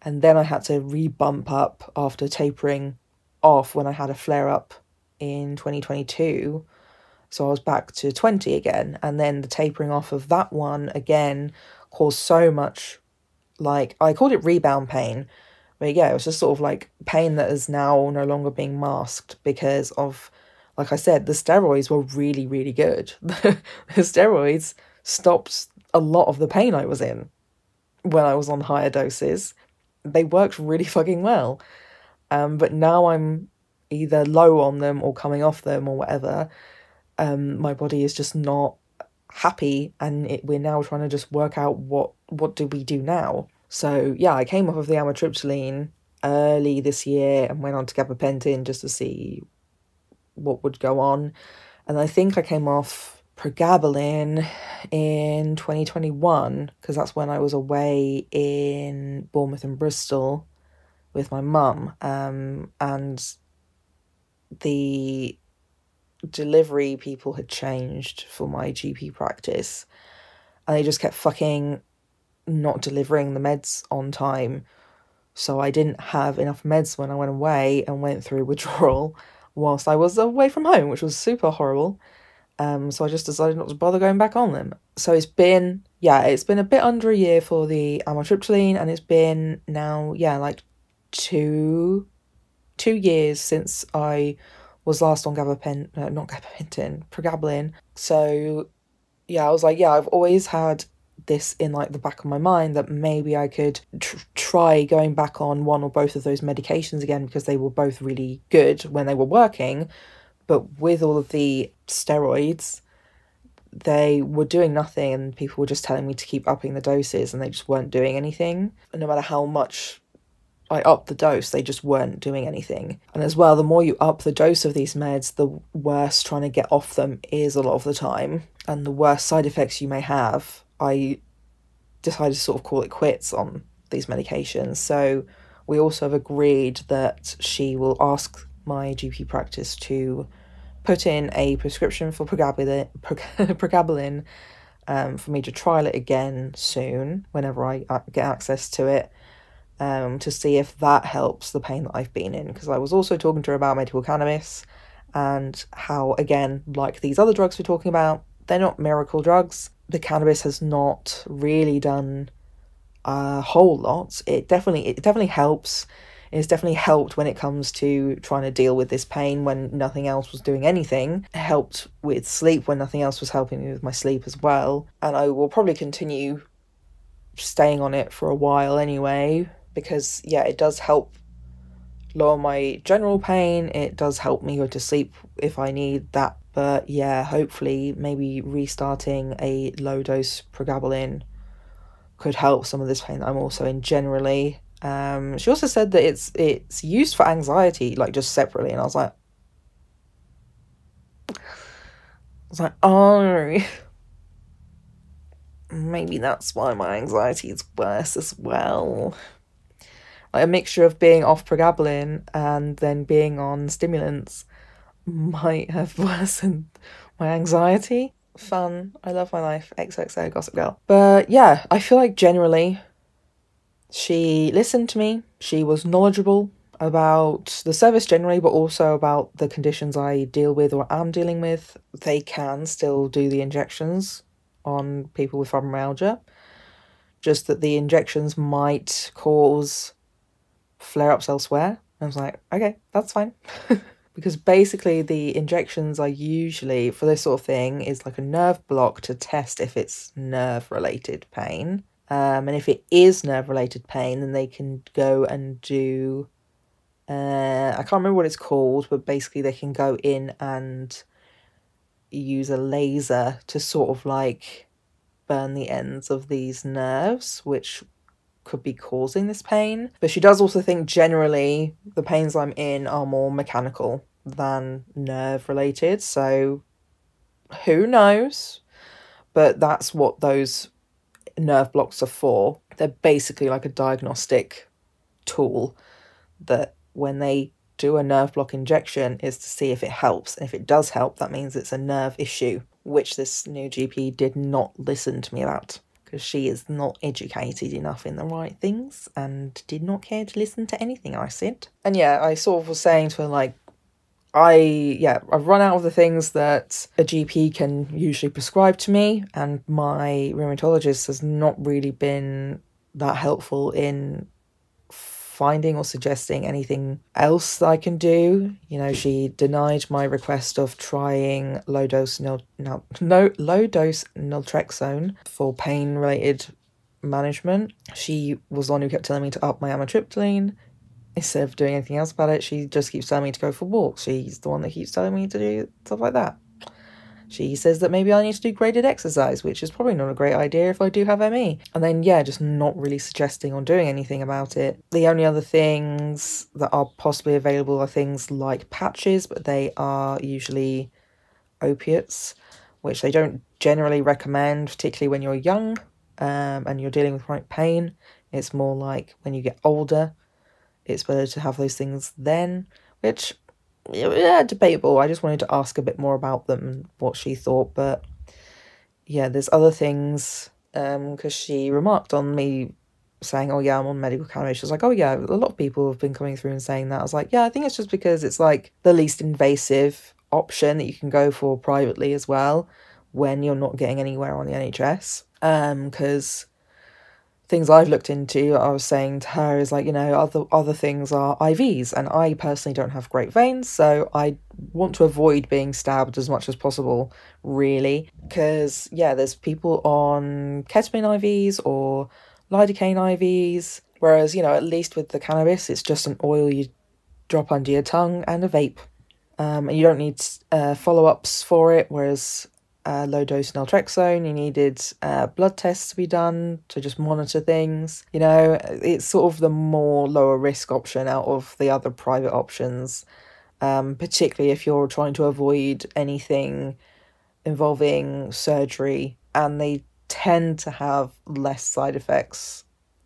And then I had to re-bump up after tapering off when I had a flare-up in 2022. So I was back to 20 again. And then the tapering off of that one again caused so much, like, I called it rebound pain. But yeah, it was just sort of like pain that is now no longer being masked because of, like I said, the steroids were really, really good. The steroids stopped a lot of the pain I was in when I was on higher doses. They worked really fucking well. But now I'm either low on them or coming off them or whatever. My body is just not happy, and we're now trying to just work out what do we do now. So yeah, I came off of the amitriptyline early this year and went on to gabapentin just to see what would go on. And I think I came off pregabalin in 2021, because that's when I was away in Bournemouth and Bristol with my mum, and the delivery people had changed for my GP practice, and they just kept fucking not delivering the meds on time. So I didn't have enough meds when I went away and went through withdrawal whilst I was away from home, which was super horrible. So I just decided not to bother going back on them. So it's been a bit under a year for the amitriptyline, and it's been now, like 2 years since I was last on pregabalin. So yeah, I was like, I've always had this in like the back of my mind that maybe I could try going back on one or both of those medications again, because they were both really good when they were working. But with all of the steroids, they were doing nothing, and people were just telling me to keep upping the doses, and they just weren't doing anything. And no matter how much I upped the dose, they just weren't doing anything. And as well, the more you up the dose of these meds, the worse trying to get off them is a lot of the time, and the worse side effects you may have. I decided to sort of call it quits on these medications. So we also have agreed that she will ask my GP practice to put in a prescription for pregabalin for me to trial it again soon, whenever I get access to it, to see if that helps the pain that I've been in. Because I was also talking to her about medical cannabis, and how, again, like these other drugs we're talking about, they're not miracle drugs. The cannabis has not really done a whole lot. It definitely helps. It's definitely helped when it comes to trying to deal with this pain when nothing else was doing anything. It helped with sleep when nothing else was helping me with my sleep as well. And I will probably continue staying on it for a while anyway, because it does help lower my general pain. It does help me go to sleep if I need that. But yeah, hopefully maybe restarting a low dose pregabalin could help some of this pain that I'm also in generally. She also said that it's used for anxiety, like just separately, and I was like, oh, maybe that's why my anxiety is worse as well. Like a mixture of being off pregabalin and then being on stimulants might have worsened my anxiety. Fun. I love my life. XOXO Gossip Girl. But yeah, I feel like generally she listened to me. She was knowledgeable about the service generally, but also about the conditions I deal with or am dealing with. They can still do the injections on people with fibromyalgia, just that the injections might cause flare-ups elsewhere. I was like, okay, that's fine. Because basically the injections are usually, for this sort of thing, is like a nerve block to test if it's nerve-related pain. And if it is nerve-related pain, then they can go and do, I can't remember what it's called, but basically they can go in and use a laser to sort of like burn the ends of these nerves, which could be causing this pain. But she does also think generally the pains I'm in are more mechanical than nerve related, so who knows? But that's what those nerve blocks are for. They're basically like a diagnostic tool that when they do a nerve block injection is to see if it helps. And if it does help, that means it's a nerve issue, which this new GP did not listen to me about, because she is not educated enough in the right things and did not care to listen to anything I said. And yeah, I sort of was saying to her, like, I've run out of the things that a GP can usually prescribe to me, and my rheumatologist has not really been that helpful in finding or suggesting anything else that I can do. You know, she denied my request of trying low-dose naltrexone for pain-related management. She was the one who kept telling me to up my amitriptyline. Instead of doing anything else about it, she just keeps telling me to go for walks. She's the one that keeps telling me to do stuff like that. She says that maybe I need to do graded exercise, which is probably not a great idea if I do have ME. And then, yeah, just not really suggesting or doing anything about it. The only other things that are possibly available are things like patches, but they are usually opiates, which they don't generally recommend, particularly when you're young and you're dealing with chronic pain. It's more like when you get older, it's better to have those things then, which, yeah, debatable. I just wanted to ask a bit more about them and what she thought. But yeah, there's other things, because she remarked on me saying, oh yeah, I'm on medical cannabis. She was like, oh yeah, a lot of people have been coming through and saying that. I was like, yeah, I think it's just because it's like the least invasive option that you can go for privately as well when you're not getting anywhere on the NHS. Because things I've looked into, I was saying to her, is like, you know, other things are IVs, and I personally don't have great veins, so I want to avoid being stabbed as much as possible, really, because yeah, there's people on ketamine IVs or lidocaine IVs, whereas, you know, at least with the cannabis, it's just an oil you drop under your tongue and a vape, and you don't need follow-ups for it, whereas low-dose naltrexone, you needed blood tests to be done to just monitor things. You know, it's sort of the more lower risk option out of the other private options, particularly if you're trying to avoid anything involving surgery, and they tend to have less side effects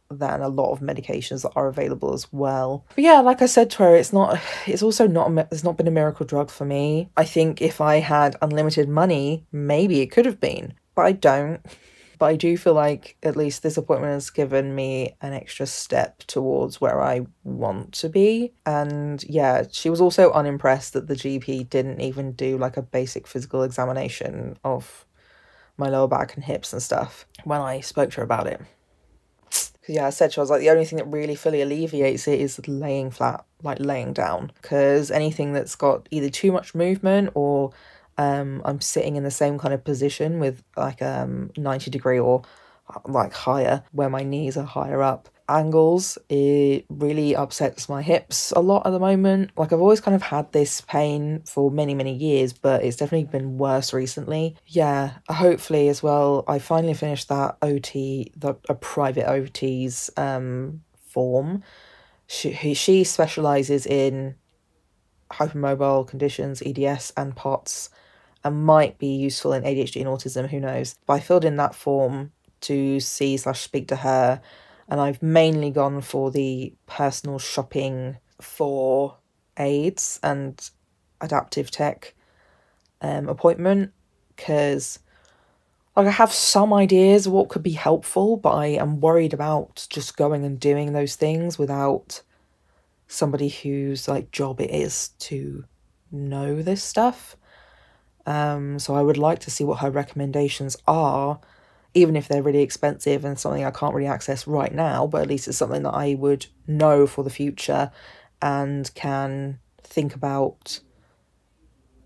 than a lot of medications that are available as well. But yeah, like I said to her, it's not been a miracle drug for me. I think if I had unlimited money, maybe it could have been, but I don't. But I do feel like at least this appointment has given me an extra step towards where I want to be. And yeah, she was also unimpressed that the GP didn't even do like a basic physical examination of my lower back and hips and stuff when I spoke to her about it. Yeah, I said to her, I was like, the only thing that really fully alleviates it is laying flat, like laying down. Because anything that's got either too much movement or I'm sitting in the same kind of position with like 90 degree or like higher, where my knees are higher up angles, it really upsets my hips a lot at the moment. Like, I've always kind of had this pain for many years, but it's definitely been worse recently. Yeah, hopefully as well, I finally finished that OT, a private OT's form. She specialises in hypermobile conditions, EDS and POTS, and might be useful in ADHD and autism, who knows. But I filled in that form to see/speak to her, and I've mainly gone for the personal shopping for aids and adaptive tech appointment, because like I have some ideas of what could be helpful, but I am worried about just going and doing those things without somebody whose like job it is to know this stuff. So I would like to see what her recommendations are, even if they're really expensive and something I can't really access right now, but at least it's something that I would know for the future and can think about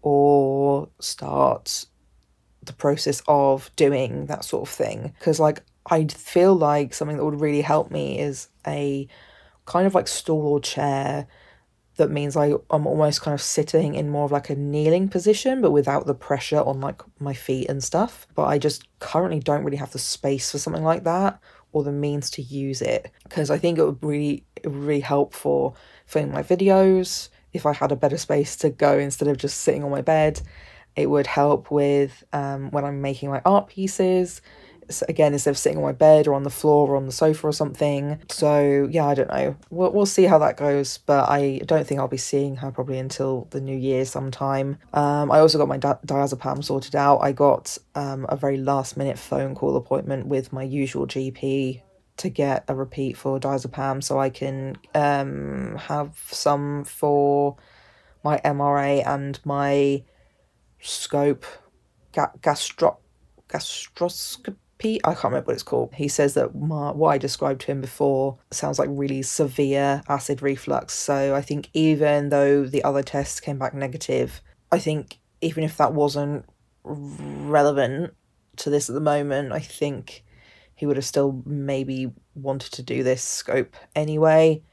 or start the process of doing, that sort of thing. Because like, I feel like something that would really help me is a kind of like stool or chair that means I'm almost kind of sitting in more of like a kneeling position, but without the pressure on like my feet and stuff. But I just currently don't really have the space for something like that, or the means to use it, because I think it would really help for filming my videos if I had a better space to go instead of just sitting on my bed. It would help with when I'm making my art pieces. So again, instead of sitting on my bed or on the floor or on the sofa or something. So yeah, I don't know. We'll see how that goes, but I don't think I'll be seeing her probably until the new year sometime. I also got my diazepam sorted out. I got a very last minute phone call appointment with my usual GP to get a repeat for diazepam, so I can have some for my MRA and my scope gastroscopy. I can't remember what it's called. He says that what I described to him before sounds like really severe acid reflux. So I think even though the other tests came back negative, I think even if that wasn't relevant to this at the moment, I think he would have still maybe wanted to do this scope anyway,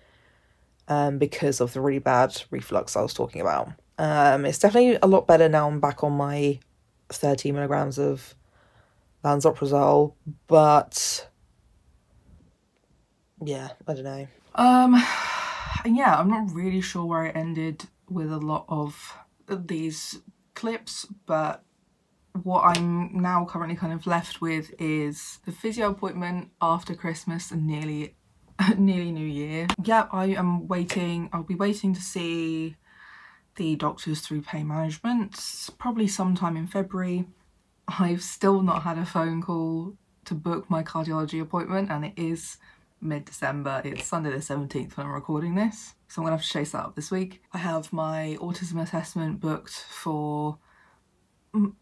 because of the really bad reflux I was talking about. It's definitely a lot better now I'm back on my 30 milligrams of lansoprazole, but yeah, I don't know. Yeah, I'm not really sure where it ended with a lot of these clips, but what I'm now currently kind of left with is the physio appointment after Christmas and nearly New Year. Yeah, I'll be waiting to see the doctors through pain management, probably sometime in February. I've still not had a phone call to book my cardiology appointment, and it is mid-December. It's Sunday the 17th when I'm recording this, so I'm gonna have to chase that up this week. I have my autism assessment booked for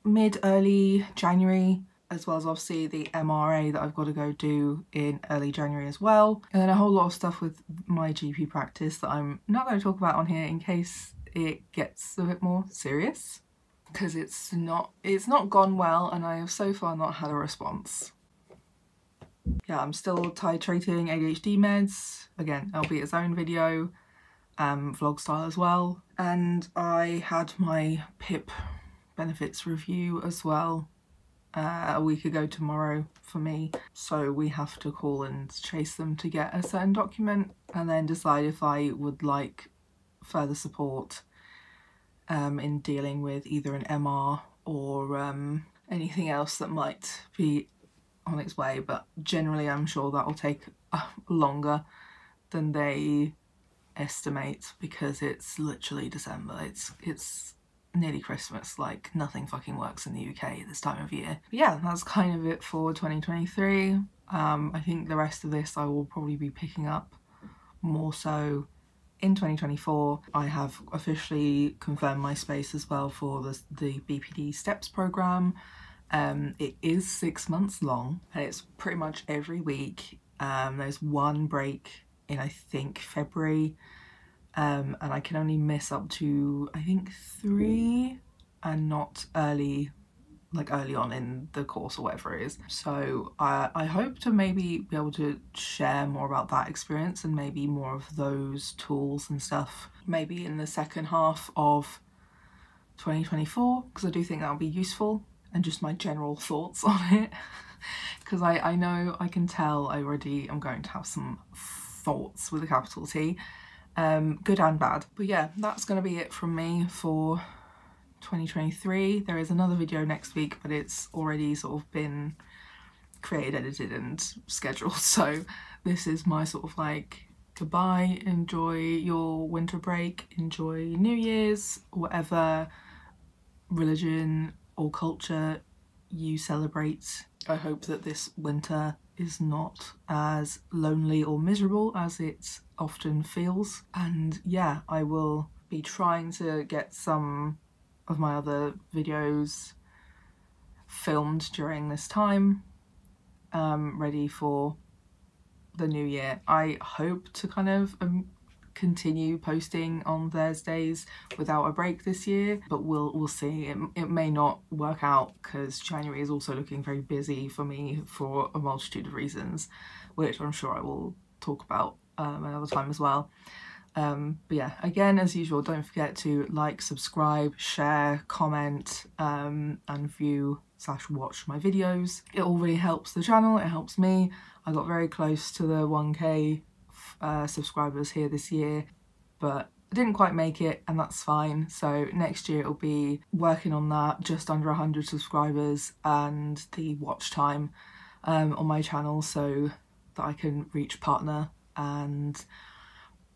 mid-early January, as well as obviously the MRA that I've got to go do in early January as well. And then a whole lot of stuff with my GP practice that I'm not going to talk about on here in case it gets a bit more serious, because it's not gone well and I have so far not had a response. Yeah, I'm still titrating ADHD meds. Again, it'll be its own video, vlog style as well. And I had my PIP benefits review as well a week ago tomorrow for me, so we have to call and chase them to get a certain document and then decide if I would like further support in dealing with either an MR or anything else that might be on its way. But generally I'm sure that will take longer than they estimate, because it's literally December. It's nearly Christmas. Like, nothing fucking works in the UK at this time of year. But yeah, that's kind of it for 2023. I think the rest of this I will probably be picking up more so in 2024. I have officially confirmed my space as well for the BPD STEPS program. It is 6 months long and it's pretty much every week. There's one break in, I think, February, and I can only miss up to, I think, 3, and not early on in the course or whatever it is. So I hope to maybe be able to share more about that experience and maybe more of those tools and stuff maybe in the second half of 2024, because I do think that would be useful, and just my general thoughts on it, because I know, I can tell I already am going to have some thoughts with a capital T, good and bad. But yeah, that's going to be it from me for 2023. There is another video next week, but it's already sort of been created, edited and scheduled, so this is my sort of like goodbye. Enjoy your winter break, enjoy New Year's, whatever religion or culture you celebrate. I hope that this winter is not as lonely or miserable as it often feels. And yeah, I will be trying to get some of my other videos filmed during this time, ready for the new year. I hope to kind of continue posting on Thursdays without a break this year, but we'll see. It may not work out, because January is also looking very busy for me for a multitude of reasons, which I'm sure I will talk about another time as well. But yeah, again, as usual, don't forget to like, subscribe, share, comment, and view/watch my videos. It all really helps the channel, it helps me. I got very close to the 1k subscribers here this year, but I didn't quite make it, and that's fine. So next year it'll be working on that, just under 100 subscribers and the watch time on my channel, so that I can reach partner and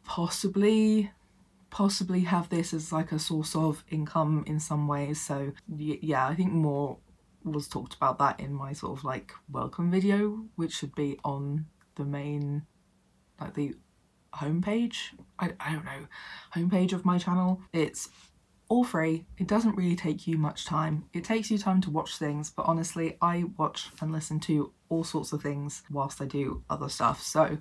possibly have this as like a source of income in some ways. So yeah, I think more was talked about that in my sort of like welcome video, which should be on the main, like the homepage, I don't know, homepage of my channel. It's all free, it doesn't really take you much time. It takes you time to watch things, but honestly I watch and listen to all sorts of things whilst I do other stuff, so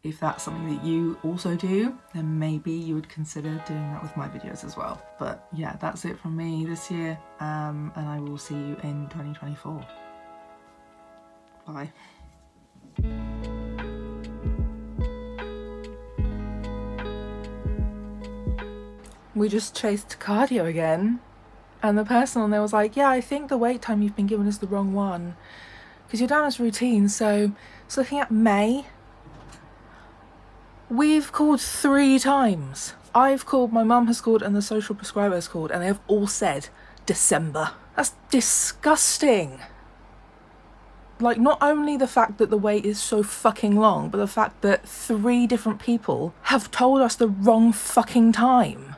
if that's something that you also do, then maybe you would consider doing that with my videos as well. But yeah, that's it from me this year, and I will see you in 2024. Bye. We just chased cardio again, and the person on there was like, yeah, I think the wait time you've been given is the wrong one because you're down as routine. So it's looking at May. We've called 3 times. I've called, my mum has called, and the social prescriber has called, and they have all said December. That's disgusting. Like, not only the fact that the wait is so fucking long, but the fact that 3 different people have told us the wrong fucking time.